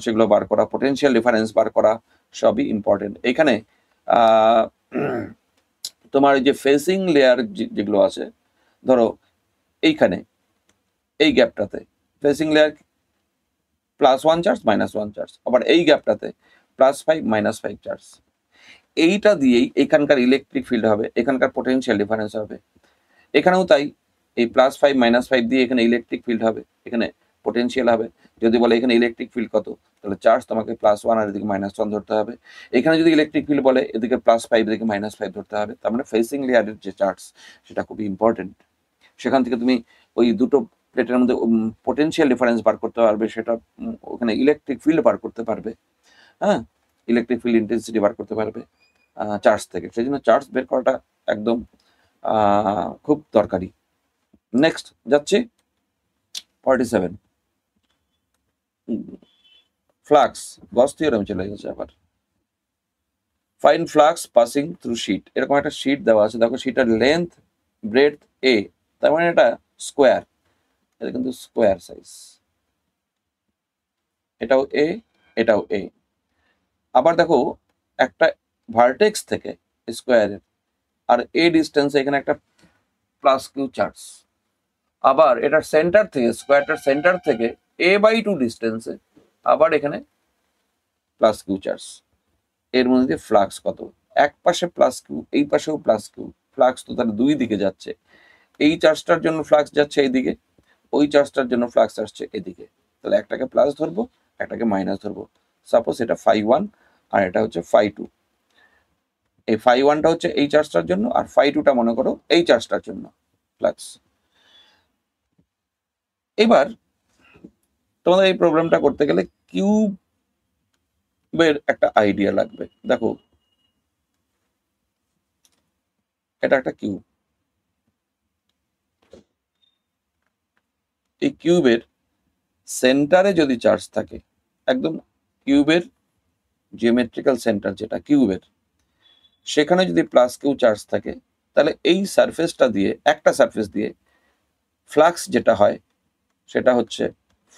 সেগুলো বার করা, পোটেনশিয়াল ডিফারেন্স বার করা, সবই ইম্পর্টেন্ট। এখানে তোমার যে ফেসিং লেয়ার যেগুলো আছে, ধরো এইখানে এই গ্যাপটাতে ফেসিং লেয়ার +1 চার্জ -1 চার্জ, আবার এই গ্যাপটাতে +5 -5 চার্জ। এইটা দিয়েই এখানকার ইলেকট্রিক ফিল্ড হবে, এখানকার পোটেনশিয়াল ডিফারেন্স হবে। এখানেও তাই, এই +5 -5 দিয়ে এখানে ইলেকট্রিক ফিল্ড হবে, এখানে পোটেনশিয়াল হবে। যদি বলে এখানে ইলেকট্রিক ফিল্ড কত, তাহলে চার্জ তোমাকে +1 আর এদিকে -1 ধরতে হবে। এখানে যদি ইলেকট্রিক ফিল্ড বলে এদিকে +5 এদিকে -5 ধরতে হবে। তার মানে ফেসিং লেয়ারের যে চার্জ সেটা খুবই ইম্পর্টেন্ট। সেখান থেকে তুমি ওই দুটো প্লেটের মধ্যে পোটেনশিয়াল ডিফারেন্স বার করতে পারবে, সেটা ওখানে ইলেকট্রিক ফিল্ড বার করতে পারবে, হ্যাঁ, ইলেকট্রিক ফিল্ড ইন্টেন্সিটি বার করতে পারবে চার্জ থেকে। সেই জন্য চার্জ বের করাটা একদম খুব দরকারি। নেক্সট যাচ্ছি 47, ফ্লাক্স। গস থিওরেম চলে গেছে আবার। Fine flux passing through sheet. এরকম একটা শিট দেওয়া আছে, দেখো শিটের লেন্থ ব্রেডথ a, তার মানে এটা স্কোয়ার, এটা কিন্তু স্কোয়ার সাইজ, এটাও a এটাও a। আবার দেখো একটা ভার্টেক্স থেকে স্কোয়ারের আর a ডিস্টেন্স, এখানে একটা +q চার্জ। আবার এটার সেন্টার থেকে, স্কোয়ারটার সেন্টার থেকে a/2 ডিস্টেন্সে আবার এখানে +q চার্জ। এর মধ্যে ফ্লাক্স কত? এক পাশে +q, এই পাশেও +q, ফ্লাক্স তো তার দুই দিকে যাচ্ছে। এই চার্জটার জন্য ফ্লাক্স যাচ্ছে এইদিকে, ওই চার্জটার জন্য ফ্লাক্স আসছে এদিকে। তাহলে একটাকে প্লাস ধরবো, একটাকে মাইনাস ধরবো। সাপোজ এটা φ1 আর এটা হচ্ছে φ2। এই φ1টা হচ্ছে এই চার্জটার জন্য আর φ2টা মনে করো এই চার্জটার জন্য ফ্লাক্স। এবার তোমাদের এই প্রবলেমটা করতে গেলে কিউবের একটা আইডিয়া লাগবে। দেখো এটা একটা কিউব, এই কিউবের সেন্টারে যদি চার্জ থাকে, একদম কিউবের জিওমেট্রিক্যাল সেন্টার যেটা কিউবের, সেখানে যদি প্লাস কিউ চার্জ থাকে, তাহলে এই সারফেসটা দিয়ে, একটা সারফেস দিয়ে ফ্লাক্স যেটা হয় সেটা হচ্ছে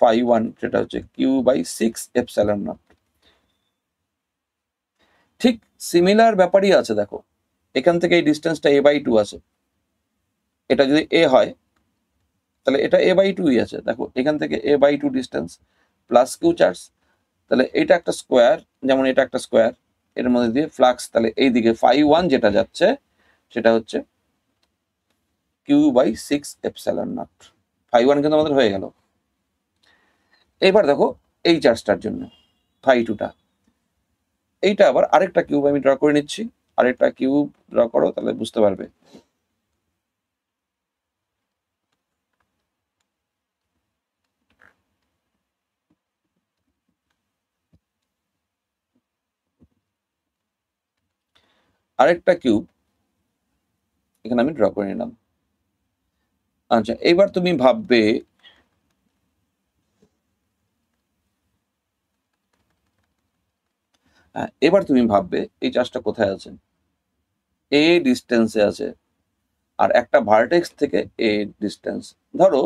ফাই ওয়ান, সেটা হচ্ছে কিউ বাই 6ε0। ঠিক সিমিলার ব্যাপারই আছে, দেখো এখান থেকে এই ডিস্টেন্সটা a/2 আছে, এটা যদি a হয় তাহলে এটা a/2ই আছে। দেখো এখান থেকে a/2 distance plus q charge, তাহলে এটা একটা স্কোয়ার, যেমন এটা একটা স্কোয়ার, এর মধ্যে দিয়ে ফ্লাক্স, তাহলে এইদিকে ফাই ওয়ান যেটা যাচ্ছে সেটা হচ্ছে Q/6ε0। ফাই ওয়ান কিন্তু আমাদের হয়ে গেল। এইবার দেখো এই চার্জটার জন্য ফাই টুটা, এইটা আবার আরেকটা কিউব আমি ড্র করে নিচ্ছি, আরেকটা কিউব ড্র করো তাহলে বুঝতে পারবে। আরেকটা কিউব এখানে আমি ড্র করে নিলাম। আচ্ছা, এবার তুমি ভাববে এই চার্জটা কোথায় আছে। এ ডিস্টেন্সে আছে, আর একটা ভার্টেক্স থেকে এ ডিস্টেন্স, ধরো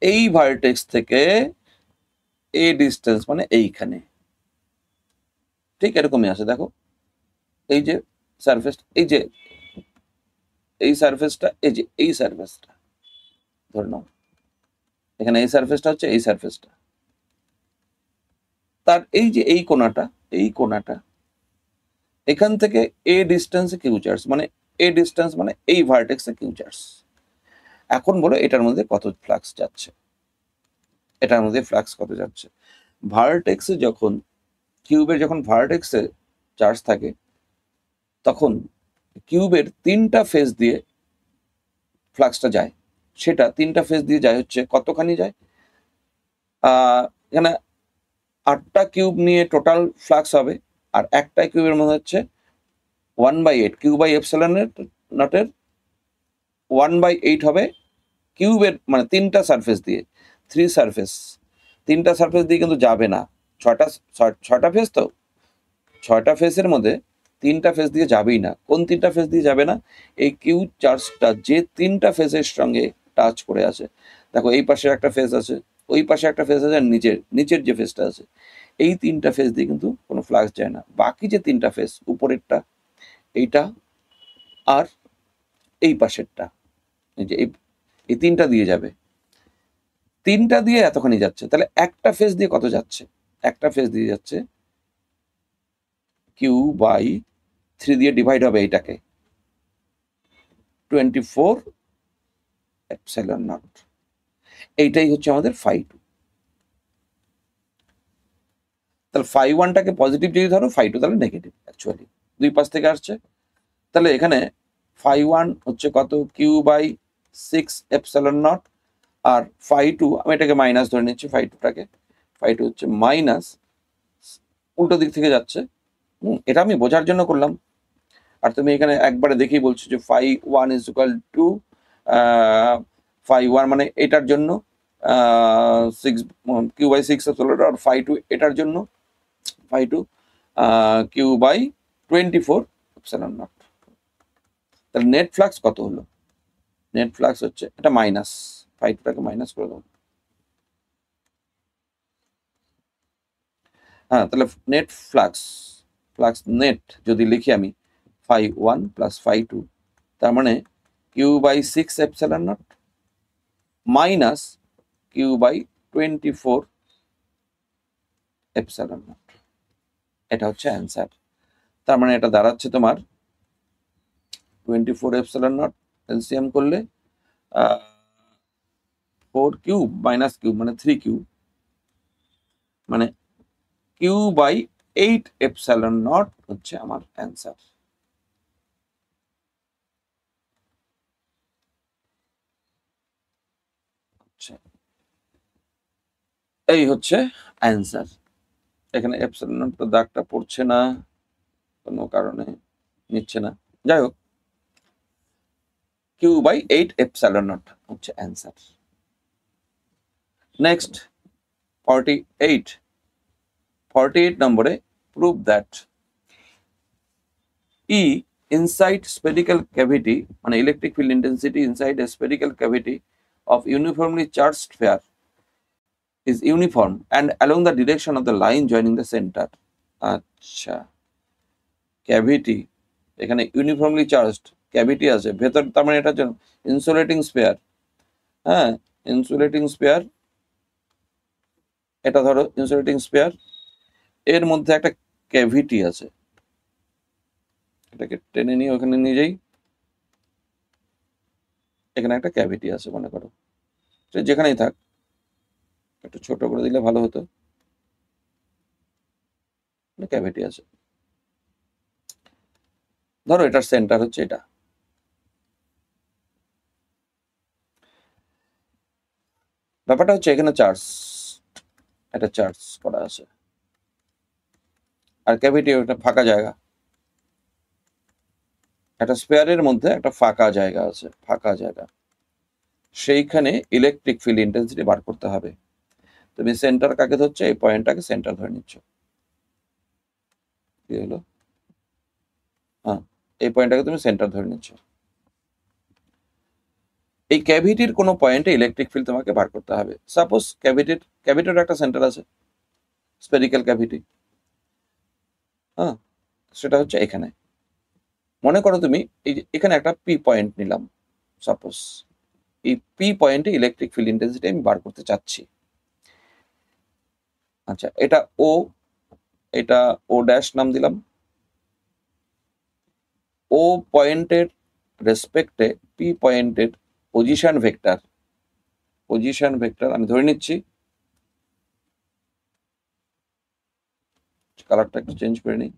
এই ভার্টেক্স থেকে এ ডিস্টেন্স মানে এইখানে, ঠিক এরকমই আছে। দেখো এই যে সারফেস, এই সারফেসটা, এই সারফেসটা ধরে নাও, এখানে এই সারফেসটা হচ্ছে এই সারফেসটা, তার এই কোণাটা এখান থেকে এ ডিস্টেন্সে কিউ চার্জ, মানে এ ডিস্টেন্স মানে এই ভার্টেক্সে কিউ চার্জ। এখন বলো এটার মধ্যে কত ফ্লাক্স যাচ্ছে, ভার্টেক্সে যখন, কিউবের যখন ভার্টেক্সে চার্জ থাকে, তখন কিউবের 3টা ফেজ দিয়ে ফ্লাক্সটা যায়, সেটা 3টা ফেজ দিয়ে যায় হচ্ছে কতখানি যায়, এখানে 8টা কিউব নিয়ে টোটাল ফ্লাক্স হবে, আর একটা কিউবের মধ্যে হচ্ছে 1/8 Q/ε0 1/8 হবে কিউবের, মানে 3টা সারফেস দিয়ে, তিনটা সারফেস দিয়ে কিন্তু যাবে না, ছয়টা ফেজ, তো 6টা ফেজের মধ্যে 3টা ফেজ দিয়ে যাবেই না। কোন 3টা ফেজ দিয়ে যাবে না? এই কিউ চার্জটা যে 3টা ফেজের সঙ্গে টাচ করে আছে, দেখো এই পাশে একটা ফেজ আছে, ওই পাশে একটা ফেজ আছে, আর নিচের যে ফেজটা আছে, এই 3টা ফেজ দিয়ে কিন্তু কোনো ফ্লাক্স যায় না। বাকি যে 3টা ফেজ, উপরেরটা, এইটা, আর এই পাশেরটা, এই যে এই 3টা দিয়ে যাবে, 3টা দিয়ে এতখানি যাচ্ছে, তাহলে একটা ফেজ দিয়ে কত যাচ্ছে? একটা ফেজ দিয়ে যাচ্ছে Q/3 দিয়ে ডিভাইড হবে এইটাকে, 24ε0। এইটাই হচ্ছে আমাদের ফাই টু। তাহলে ফাই ওয়ানটাকে পজিটিভ যদি ধরো, ফাই টু তাহলে নেগেটিভ, অ্যাকচুয়ালি দুই পাশ থেকে আসছে। তাহলে এখানে ফাই ওয়ান হচ্ছে কত, Q/6ε0, আর ফাই টু আমি এটাকে মাইনাস ধরে নিচ্ছি, ফাই টু হচ্ছে মাইনাস, উল্টো দিক থেকে যাচ্ছে। এটা আমি বোঝার জন্য করলাম, আর তুমি এখানে একবারে দেখেই বলছো যে phi one is equal to, phi one মানে এটার জন্য 6Q/6, আর ফাই টু এটার জন্য, ফাই টু Q/24ε0। তাহলে নেট ফ্লাক্স কত হলো? নেট ফ্লাক্স হচ্ছে এটা মাইনাস, ফাই টুটাকে মাইনাস করে দেবো। হ্যাঁ, তাহলে নেট ফ্লাক্স নেট যদি লিখি আমি phi one plus phi two, তার মানে Q/6ε0 মাইনাস Q/24ε0। এটা হচ্ছে অ্যান্সার। তার মানে এটা দাঁড়াচ্ছে তোমার 24ε0 এলসিএম করলে 4 কিউব মাইনাস কিউব মানে 3 কিউব, মানে Q/8ε0 হচ্ছে আমার অ্যান্সার। এই হচ্ছে অ্যান্সার। এখানে এপসিলন তো দাগটা পড়ছে না, কোনো কারণে নিচ্ছে না, যাই হোক Q/8ε0 হচ্ছে অ্যান্সার। নেক্সট 48 48 নম্বরে prove that E inside spherical cavity মানে electric field intensity inside a spherical cavity of uniformly charged sphere is uniform and along the direction of the line joining the center. আচ্ছা, cavity এখানে uniformly charged cavity আছে ভেতর, তার মানে এটা insulating spare. হ্যাঁ, insulating spare, এটা ধরো ইনসুলেটিং স্পেয়ার, এর মধ্যে একটা ক্যাভিটি আছে, এটাকে টেনে নিয়ে ওখানে নিয়ে যাই, এখানে একটা ক্যাভিটি আছে মনে করো, সে যেখানেই থাক, একটু ছোট করে দিলে ভালো হতো, ক্যাভিটি আছে, ধরো এটার সেন্টার হচ্ছে এটা। ব্যাপারটা হচ্ছে এখানে চার্জ, এটা চার্জ করা আছে, আর ক্যাভিটি ওটা ফাঁকা জায়গা, একটা স্পেয়ারের মধ্যে একটা ফাঁকা জায়গা আছে, ফাঁকা জায়গা, সেইখানে ইলেকট্রিক ফিল্ড ইন্টেন্সিটি বার করতে হবে। তুমি সেন্টার কাকে ধরছো, এই পয়েন্টটাকে সেন্টার ধরে নিচ্ছ, কি হলো, হ্যাঁ এই পয়েন্টটাকে তুমি সেন্টার ধরে নিচ্ছ। এই ক্যাভিটির কোনো পয়েন্টে ইলেকট্রিক ফিল্ড তোমাকে বার করতে হবে। সাপোজ ক্যাভিটির একটা সেন্টার আছে, স্পেরিক্যাল ক্যাভিটি, হ্যাঁ সেটা হচ্ছে এখানে। মনে করো তুমি এই এখানে একটা পি পয়েন্ট নিলাম, সাপোজ এই পি পয়েন্টে ইলেকট্রিক ফিল্ড ইন্টেন্সিটি আমি বার করতে চাচ্ছি। আচ্ছা, এটা ও, এটা ও ড্যাশ নাম দিলাম। ও পয়েন্টের রেসপেক্টে পি পয়েন্টের পজিশন ভেক্টর আমি ধরে নিচ্ছি, কালারটা একটু চেঞ্জ করে নিই,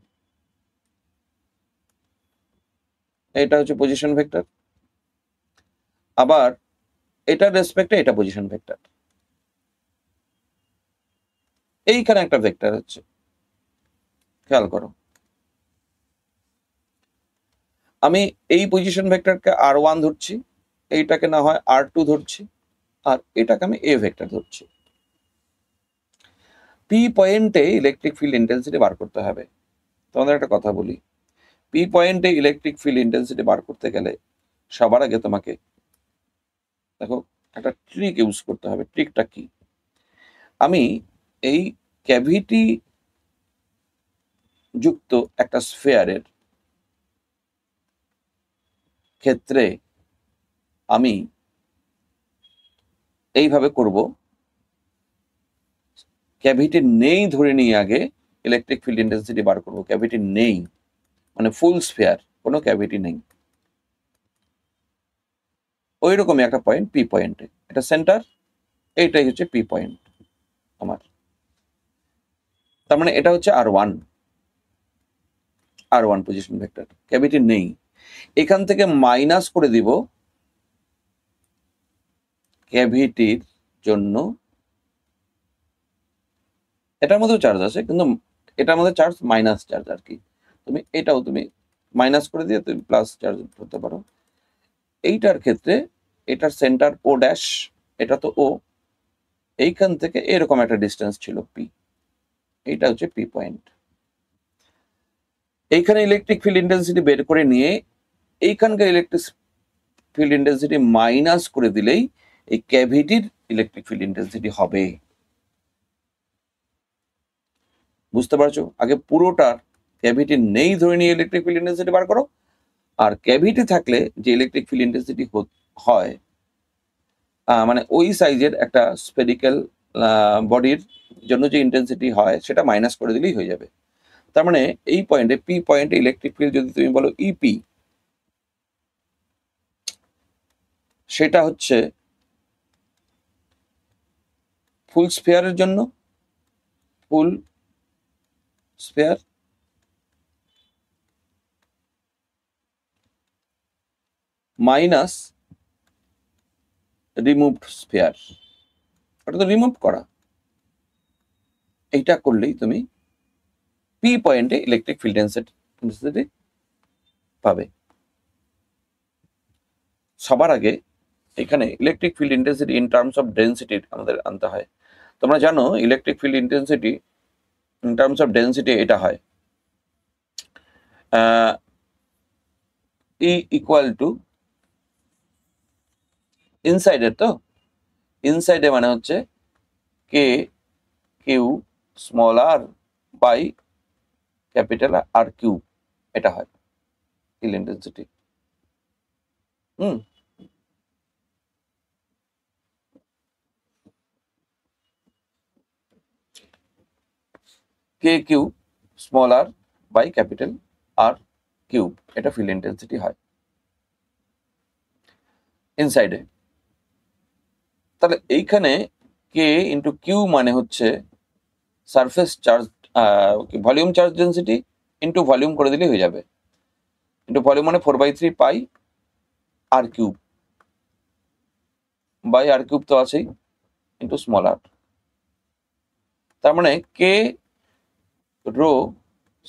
এটা হচ্ছে পজিশন ভেক্টর, আবার এটার রেসপেক্টে এটা পজিশন ভেক্টর, এইখানে একটা ভেক্টর হচ্ছে, খেয়াল করো, আমি এই পজিশন ভেক্টরকে R1 ধরছি, এইটাকে না হয় R2 ধরছি, আর এটাকে আমি এ ভেক্টর ধরছি। পি পয়েন্টে ইলেকট্রিক ফিল্ড ইন্টেন্সিটি বার করতে হবে। তোমাদের একটা কথা বলি, পি পয়েন্টে ইলেকট্রিক ফিল্ড ইন্টেন্সিটি বার করতে গেলে সবার আগে তোমাকে দেখো একটা ট্রিক ইউজ করতে হবে। ট্রিকটা কি, আমি এই ক্যাভিটি যুক্ত একটা স্ফেয়ারের ক্ষেত্রে আমি এইভাবে করব, ক্যাভিটি নেই ধরে নিয়ে আগে ইলেকট্রিক ফিল্ড ইন্টেন্সিটি বার করব। ক্যাভিটি নেই মানে ফুল স্ফেয়ার, কোনো ক্যাভিটি নেই, ওই রকমই একটা পয়েন্ট পি পয়েন্টে, এটা সেন্টার, এইটাই হচ্ছে পি পয়েন্ট আমার। তার মানে এটা হচ্ছে R1 পজিশন ভেক্টর, ক্যাভিটি নেই। এখান থেকে মাইনাস করে দিব ক্যাভিটির জন্য, এটার মধ্যেও চার্জ আছে কিন্তু এটার মধ্যে চার্জ মাইনাস চার্জ আর কি, তুমি এটাও তুমি মাইনাস করে দিয়ে তুমি প্লাস চার্জ ধরতে পারো। এইটার ক্ষেত্রে এটার সেন্টার ও ড্যাশ, এটা তো ও, এইখান থেকে এরকম একটা ডিস্টেন্স ছিল পি, এইটা হচ্ছে পি পয়েন্ট। এইখানে ইলেকট্রিক ফিল্ড ইন্টেন্সিটি বের করে নিয়ে এইখানকার ইলেকট্রিক ফিল্ড ইন্টেন্সিটি মাইনাস করে দিলেই এই ক্যাভিটির ইলেকট্রিক ফিল্ড ইন্টেন্সিটি হবে। বুঝতে পারছো? আগে পুরোটার ক্যাভিটি নেই ধরে নিয়ে ইলেকট্রিক ফিল্ড ইন্টেন্সিটি বার করো, আর ক্যাভিটি থাকলে যে ইলেকট্রিক ফিল্ড ইন্টেন্সিটি হয় মানে ওই সাইজের একটা স্ফেরিক্যাল বডির জন্য যে ইন্টেন্সিটি হয় সেটা মাইনাস করে দিলেই হয়ে যাবে। তার মানে এই পয়েন্টে পি পয়েন্টে ইলেকট্রিক ফিল্ড যদি তুমি বলো ইপি, সেটা হচ্ছে ফুল স্ফেয়ারের জন্য, ফুল স্ফেয়ার মাইনাস রিমুভড স্ফেয়ার, ওটা তো রিমুভ করা, এইটা করলেই তুমি পি পয়েন্টে ইলেকট্রিক ফিল্ড ইন্টেন্সিটি পাবে। সবার আগে এখানে electric field intensity in terms of density আমাদের আনতে হয়। তোমরা জানো electric field intensity in terms of density এটা হয় ই ইকুয়াল টু ইনসাইডের, তো ইনসাইডে মানে হচ্ছে k q small r by capital r cube, এটা হয় হিল intensity. K q small r by capital r cube, এটা ফিল্ড ইন্টেন্সিটি হয় ইনসাইডে। তাহলে এইখানে কে ইন্টু কিউ মানে হচ্ছে surface charge, volume charge density into volume করে দিলে হয়ে যাবে। ইন্টু ভলিউম মানে 4/3 pi r cube by r cube তো আছেই, ইন্টু স্মল আর। তার মানে কে রো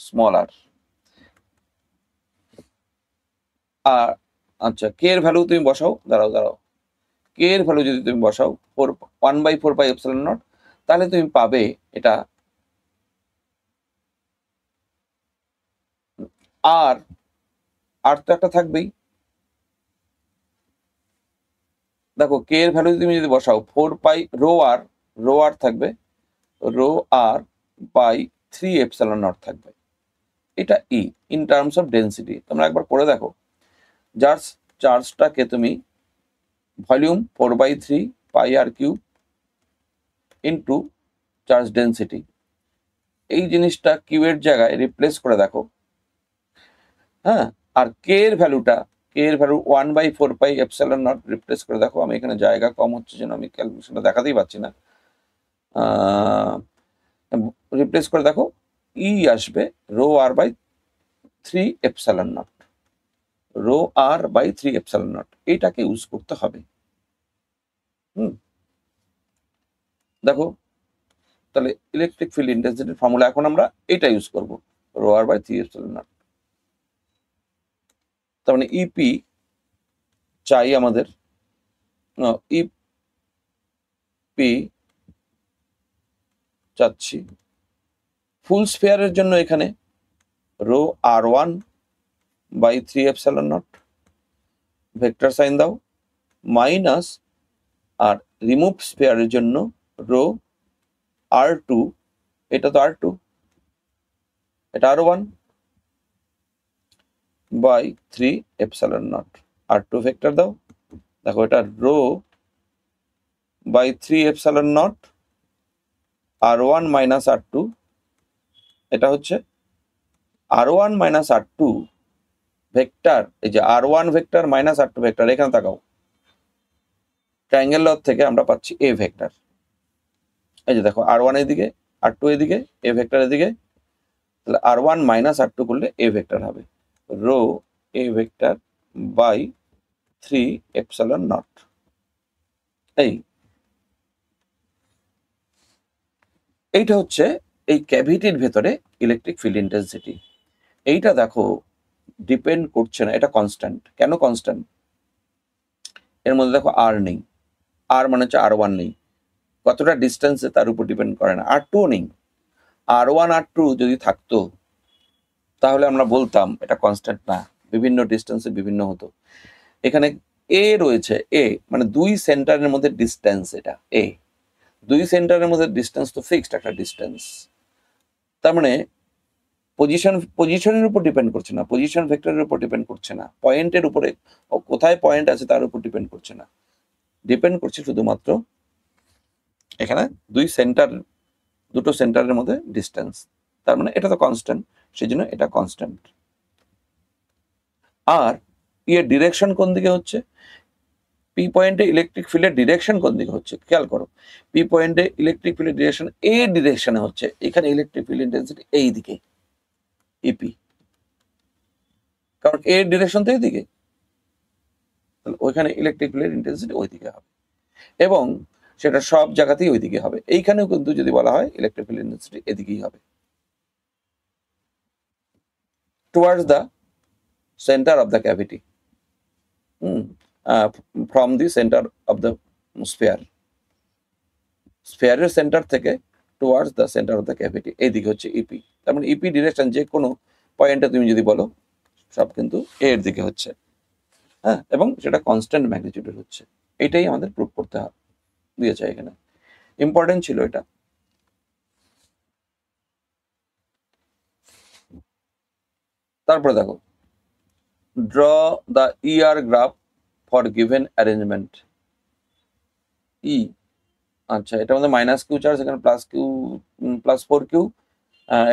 স্মল আর। আর আচ্ছা, কে এর ভ্যালু তুমি বসাও, দাঁড়াও, কে এর ভ্যালু যদি তুমি বসাও 1/4 পাই এপসিলন নট, তাহলে তুমি পাবে এটা আর তো একটা থাকবেই। দেখো কে এর ভ্যালু তুমি যদি বসাও 4 পাই রো আর থাকবে, rho r by 3 epsilon naught থাকবে, এটা E in terms of density. তোমরা একবার করে দেখো, যার চার্জটাকে তুমি volume 4/3 pi r cube into charge density, এই জিনিসটা কিউ এর জায়গায় রিপ্লেস করে দেখো, হ্যাঁ, আর কে এর value 1/4 pi epsilon not replace করে দেখো। আমি এখানে জায়গা কম হচ্ছে জন্য আমি ক্যালকুলেশনটা দেখাতেই পাচ্ছি না, রিপ্লেস করে দেখো, ই আসবে rho r by 3 epsilon naught, rho r by 3 epsilon naught, এইটাকে ইউজ করতে হবে। দেখো তাহলে ইলেকট্রিক ফিল্ড ইন্টেন্সিটির ফর্মুলা এখন আমরা এটা ইউজ করব, rho r by 3 epsilon naught. তার মানে ইপি চাই আমাদের, ইপি চাচ্ছি ফুল স্ফিয়ারের জন্য এখানে rho r1 by 3 epsilon naught, vector sign দাও, মাইনাস, আর রিমুভ স্ফিয়ারের জন্য রো r2, এটা তো r2, এটা r1 by 3 epsilon not, r2 vector দাও। দেখো এটা rho by 3 epsilon naught r1 minus r2, এটা হচ্ছে r1 মাইনাস r2 ভেক্টর, এই যে r1 vector minus r2 vector, এখানে তাকাও, ট্রায়াঙ্গেল ল থেকে আমরা পাচ্ছি a ভেক্টর। এই যে দেখো r1 এদিকে, r2 এদিকে, a ভেক্টর এদিকে, তাহলে r1 মাইনাস r2 করলে a ভেক্টর হবে rho a vector by 3 epsilon naught. এইটা হচ্ছে এই ক্যাভিটির ভেতরে ইলেকট্রিক ফিল্ড ইন্টেন্সিটি। এইটা দেখো ডিপেন্ড করছে না, এটা কনস্ট্যান্ট। কেন কনস্ট্যান্ট? এর মধ্যে দেখো আর নেই, আর মানে হচ্ছে r1 নেই, কতটা ডিস্টেন্সে তার উপর ডিপেন্ড করে না, r2 নেই। r1 r2 যদি থাকতো তাহলে আমরা বলতাম এটা কনস্ট্যান্ট না, বিভিন্ন ডিস্টেন্সে বিভিন্ন হতো। এখানে এ রয়েছে, এ মানে দুই সেন্টারের মধ্যে ডিস্টেন্স, এটা এ, দুই সেন্টারের মধ্যে ডিস্টেন্স তো ফিক্সড একটা ডিস্টেন্স। তার মানে পজিশনের উপর ডিপেন্ড করছে না, পজিশন ভেক্টরের উপর ডিপেন্ড করছে না, পয়েন্টের উপরে কোথায় পয়েন্ট আছে তার উপর ডিপেন্ড করছে না, ডিপেন্ড করছে শুধুমাত্র এখানে দুটো সেন্টারের মধ্যে ডিস্টেন্স। তার মানে এটা তো কনস্ট্যান্ট, সেই জন্য এটা কনস্ট্যান্ট। আর এর ডিরেকশন কোন দিকে হচ্ছে, পি পয়েন্টে ইলেকট্রিক ফিল্ডের ডিরেকশন কোন দিকে হচ্ছে খেয়াল করো, পি পয়েন্টে ইলেকট্রিক ফিল্ডের ডিরেকশন এ ডিরেকশনে হচ্ছে, এখানে ইলেকট্রিক ফিল্ড ইন্টেন্সিটি এই দিকে ইপি, কারণ এর ডিরেকশন তো এইদিকে, তাহলে ওইখানে ইলেকট্রিক ফিল্ডের ইন্টেন্সিটি ওইদিকে হবে, এবং সেটা সব জায়গাতেই ওইদিকে হবে। এইখানেও কিন্তু যদি বলা হয় ইলেকট্রিক ফিল্ড ইন্টেন্সিটি এদিকেই হবে, towards the centre of the cavity, from the centre of the sphere, স্ফিয়ারের সেন্টার থেকে towards the centre of the cavity, এইদিকে হচ্ছে ইপি। তার মানে ইপি ডিরেকশন যে কোনো পয়েন্টে তুমি যদি বলো সব কিন্তু এর দিকে হচ্ছে, হ্যাঁ, এবং সেটা কনস্ট্যান্ট ম্যাগনিটিউডের হচ্ছে। এটাই আমাদের প্রুভ করতে হবে দিয়েছে এখানে, ইম্পর্টেন্ট ছিল এটা। তারপরে দেখো, draw the E R graph for given arrangement. ই, আচ্ছা, এটা আমাদের মাইনাস কিউ চার্জ, এখানে প্লাস কিউ প্লাস 4Q,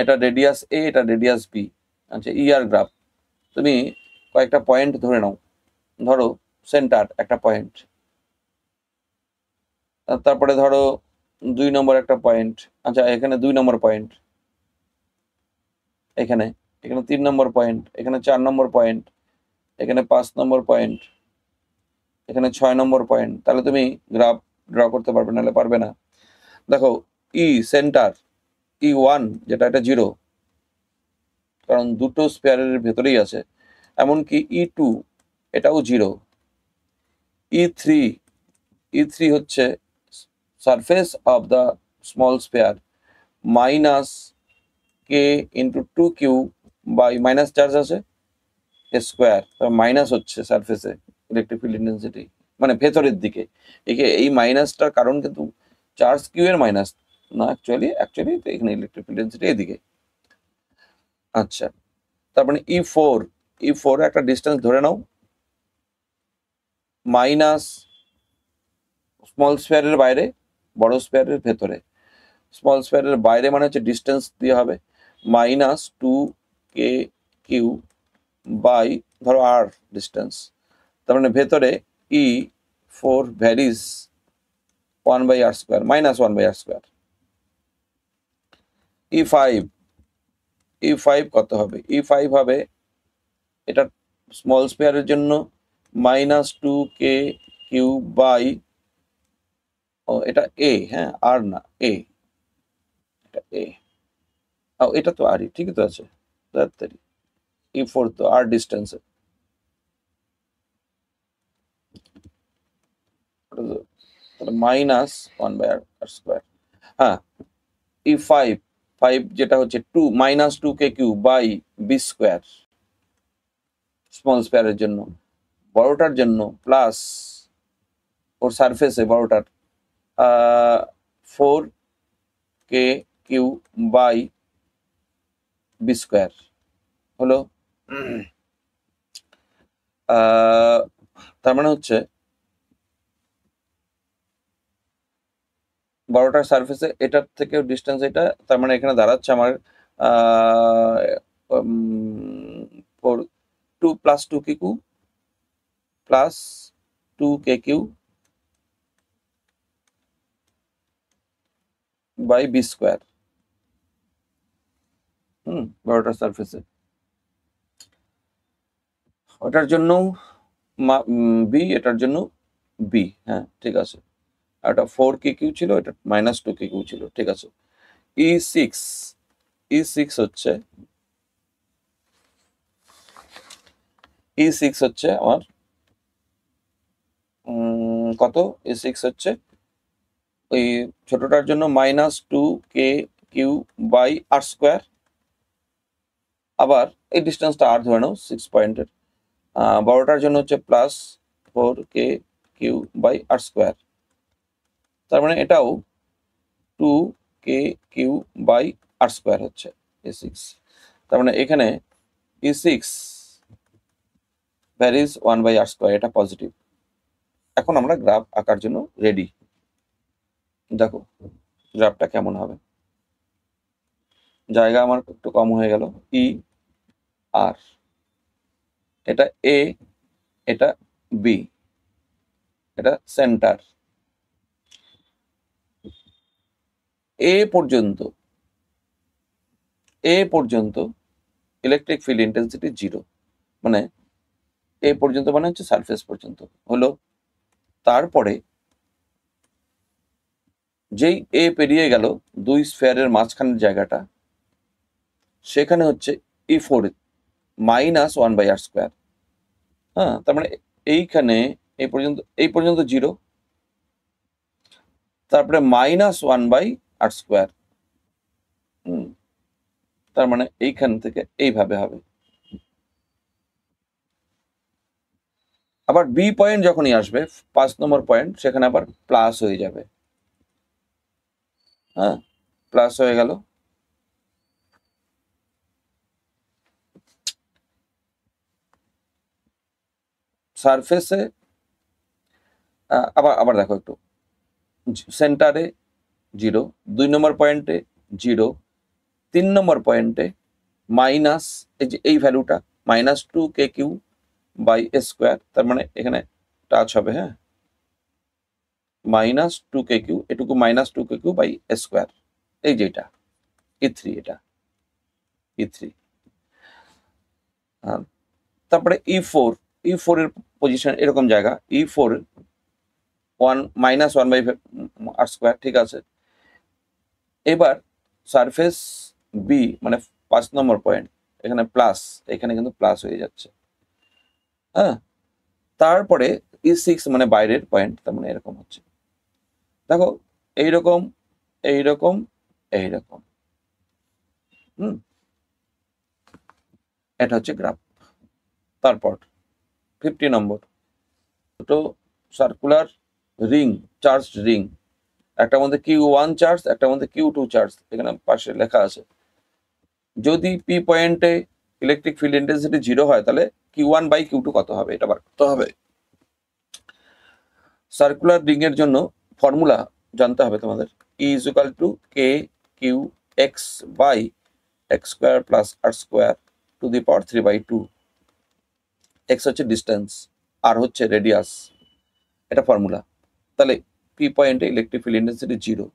এটা রেডিয়াস এ, এটা রেডিয়াস বি। আচ্ছা, ইআর গ্রাফ, তুমি কয়েকটা পয়েন্ট ধরে নাও, ধরো সেন্টার একটা পয়েন্ট, তারপরে ধরো 2 নম্বর একটা পয়েন্ট, আচ্ছা এখানে 2 নম্বর পয়েন্ট, এখানে এখানে 3 নম্বর পয়েন্ট, এখানে 4 নম্বর পয়েন্ট, এখানে 5 নম্বর পয়েন্ট, এখানে 6 নম্বর পয়েন্ট। তাহলে তুমি গ্রাফ ড্র করতে পারবে, নাহলে পারবে না। দেখো, ই সেন্টার E1 যেটা, এটা 0, কারণ দুটো স্পেয়ারের ভেতরেই আছে। এমনকি E2 এটাও 0। E3 হচ্ছে surface of the small sphere minus k into 2Q by minus charge আছে স্কোয়ার, মাইনাস হচ্ছে সারফেসে ইলেকট্রিক ফিল্ড ইন্টেন্সিটি, মানে ভেতরের দিকে। এই মাইনাসটার কারণ কিন্তু চার্জ কিউ এর মাইনাস না, অ্যাকচুয়ালি এখানে ইলেকট্রিক ফিল্ড ইন্টেন্সিটি এদিকে। আচ্ছা, তারপরে E4 একটা ডিস্টেন্স ধরে নাও, মাইনাস স্মল স্পেয়ারের বাইরে, বড় স্পেয়ারের ভেতরে। স্মল স্পেয়ারের বাইরে মানে হচ্ছে ডিস্টেন্স দিয়ে হবে মাইনাস 2KQ বাই ধরো আর ডিস্টেন্স। তার মানে ভেতরে E4 varies 1/r², minus 1/r²। E5 কত হবে? E5 হবে, এটা স্মল স্পেয়ারের জন্য মাইনাস 2KQ বাই, ও এটা এ, হ্যাঁ আর না এ, এটা এ, এটা তো আরই, ঠিকই তো আছে। E4 তো আর ডিস্টেন্সে, মাইনাস 1/r²। হ্যাঁ, E5 যেটা হচ্ছে minus 2KQ by B², small স্পেয়ারের জন্য। বড়টার জন্য প্লাস ওর সারফেসে বড়টার 4KQ বাই B² হলো। তার মানে হচ্ছে বড়টার সারফেসে এটার থেকে ডিস্টেন্স এটা, তার মানে এখানে দাঁড়াচ্ছে আমার 2 plus 2KQ plus 2KQ by B²। বড়টার সারফেসে ওটার জন্য বি, এটার জন্য বি, হ্যাঁ ঠিক আছে। আর এটা 4KQ ছিল, এটা মাইনাস 2KQ ছিল, ঠিক আছে। E6 হচ্ছে আমার কত? E6 হচ্ছে ওই ছোটটার জন্য মাইনাস 2KQ বাই R², আবার এই ডিস্টেন্সটা আর ধরে নাও 6 পয়েন্টের। বড়টার জন্য হচ্ছে প্লাস 4KQ বাই R², তার মানে এটাও 2KQ বাই R² হচ্ছে E6। তার মানে এখানে E6 ভ্যারিজ 1/r², এটা পজিটিভ। এখন আমরা গ্রাফ আঁকার জন্য রেডি। দেখো গ্রাফটা কেমন হবে। জায়গা আমার একটু কম হয়ে গেল। আর এটা এ, এটা বি, এটা সেন্টার। এ পর্যন্ত ইলেকট্রিক ফিল্ড ইন্টেন্সিটি 0, মানে এ পর্যন্ত মানে হচ্ছে সারফেস পর্যন্ত হলো। তারপরে যেই এ পেরিয়ে গেল 2 স্ফেয়ারের মাঝখানের জায়গাটা, সেখানে হচ্ছে E4 মাইনাস 1/r²। হ্যাঁ, তার মানে এইখানে এই পর্যন্ত 0, তারপরে মাইনাস 1/r², তার মানে এইখান থেকে এইভাবে হবে। আবার বি পয়েন্ট যখনই আসবে 5 নম্বর পয়েন্ট, সেখানে আবার প্লাস হয়ে যাবে। হ্যাঁ, প্লাস হয়ে গেল। সারফেসে আবার আবার দেখো একটু, সেন্টারে 0, 2 নম্বর পয়েন্টে 0, 3 নম্বর পয়েন্টে মাইনাস, এই যে এই ভ্যালুটা -2kq বাই স্কোয়ার, তার মানে এখানে টাচ হবে। হ্যাঁ, -2kq, এটুকু -2kq বাই স্কোয়ার, এই যে এটা E3, এটা E3। তারপরে E4, E4 এর পজিশন এরকম জায়গা, E4 -1/r², ঠিক আছে। এবার সারফেস বি মানে 5 নম্বর পয়েন্ট, এখানে প্লাস, এখানে কিন্তু প্লাস হয়ে যাচ্ছে। হ্যাঁ, তারপরে E6 মানে বাইরের পয়েন্ট, তার মানে এরকম হচ্ছে। দেখো এইরকম এইরকম এইরকম। এটা হচ্ছে গ্রাফ। তারপর 50 নম্বর, দুটো সার্কুলার রিং, চার্জ রিং, একটা মধ্যে Q1 চার্জ, একটা মধ্যে Q2 চার্জ, এখানে পাশে লেখা আছে। যদি পি পয়েন্টে ইলেকট্রিক ফিল্ড ইন্টেন্সিটি 0 হয়, তাহলে Q1/Q2 কত হবে, এটা বার করতে হবে। সার্কুলার রিং এর জন্য ফর্মুলা জানতে হবে তোমাদের। E = KQX/x² + r² 3/2। x হচ্ছে ডিস্টেন্স, আর হচ্ছে রেডিয়াস, এটা ফর্মুলা। তাহলে পি পয়েন্টে ইলেকট্রিক ফিল্ড ইন্টেন্সিটি 0,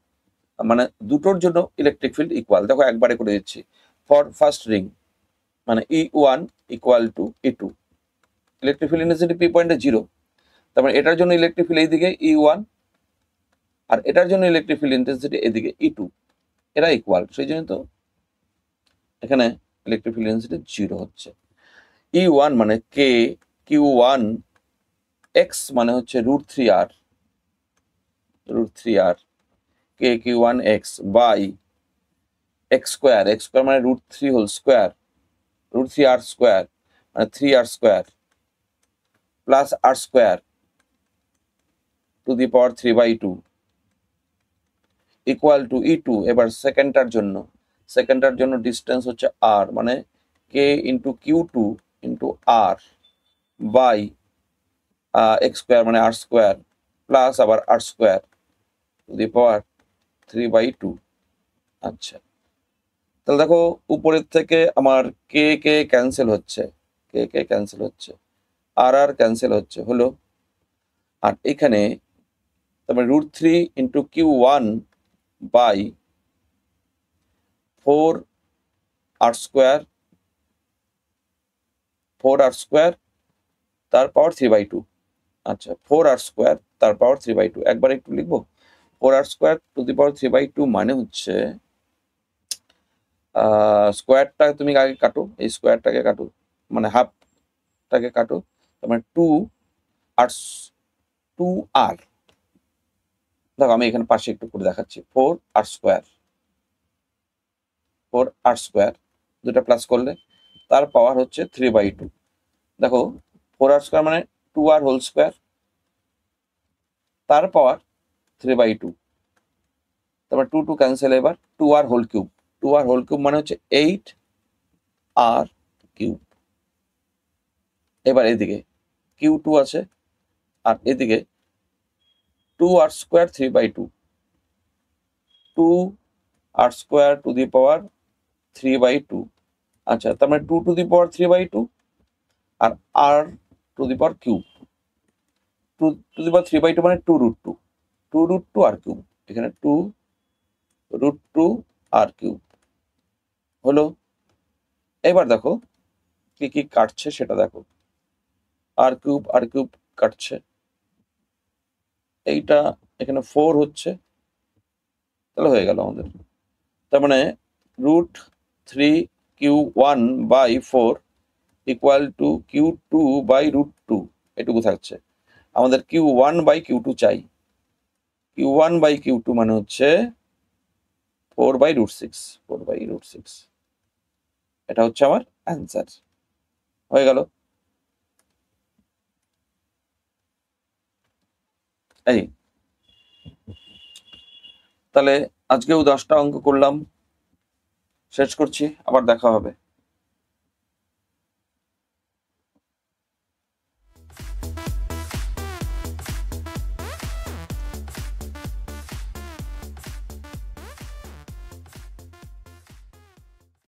মানে দুটোর জন্য ইলেকট্রিক ফিল্ড ইকুয়াল। দেখো একবারে করে দিচ্ছি। ফর ফার্স্ট রিং মানে E1 = E2, electric field intensity P পয়েন্টে 0, তার মানে এটার জন্য ইলেকট্রিক ফিল্ড এইদিকে E1, আর এটার জন্য ইলেকট্রিক ফিল্ড ইন্টেন্সিটি এদিকে E2, এরা ইকুয়াল। সেই জন্য তো এখানে ইলেকট্রিক ফিল্ড ইন্টেন্সিটি 0 হচ্ছে। E1 মানে KQ1, x মানে হচ্ছে √3r, KQ1x বাই x², মানে √3 হোল স্কোয়ার, √3r² মানে 3r² plus r² ⁵ 3/2 equal to E2। এবার সেকেন্ডটার জন্য ডিস্টেন্স হচ্ছে r, মানে k × Q2 × r by x² মানে r² প্লাস আবার r² ⁵ 3/2। আচ্ছা, তাহলে দেখো উপরের থেকে আমার কে ক্যান্সেল হচ্ছে, আর ক্যান্সেল হচ্ছে, হলো। আর এখানে তারপরে √3 × Q1 বাই 4r² তার পাওয়ার 3/2। আচ্ছা, 4r² তার পাওয়ার 3/2, একবার একটু লিখবো। 4r² ⁵ মানে হচ্ছে, স্কোয়ারটা তুমি আগে কাটো, এই স্কোয়ারটাকে কাটো, মানে হাফটাকে কাটো, তার মানে 2r। দেখো আমি এখানে পাশে একটু করে দেখাচ্ছি। 4r², দুটা প্লাস করলে তার পাওয়ার হচ্ছে 3/2। দেখো 4r² মানে 2r হোল স্কোয়ার, তার পাওয়ার 3/2, তারপর 2 ক্যান্সেল। এবার 2r হোল কিউব, মানে হচ্ছে 8r³। এবার এদিকে Q2 আছে, আর এদিকে 2r² 3/2, 2r² 3/2। আচ্ছা, তার মানে 2 3/2 আর r³ 2 3/2 মানে 2√2 r³, এখানে 2√2 r³ হলো। এবার দেখো কি কি কাটছে সেটা দেখো, r³ কাটছে, এইটা এখানে 4 হচ্ছে, তাহলে হয়ে গেল আমাদের। তার মানে √3Q1/4 ইকুয়াল টু Q2/√2, এটুকু থাকছে। আমাদের Q1/Q2 চাই। Q1/Q2 মানে হচ্ছে 4/√6। এটা হচ্ছে আমার অ্যান্সার। হয়ে গেল। এই তাহলে আজকেও 10টা অঙ্ক করলাম, শেষ করছি, আবার দেখা হবে।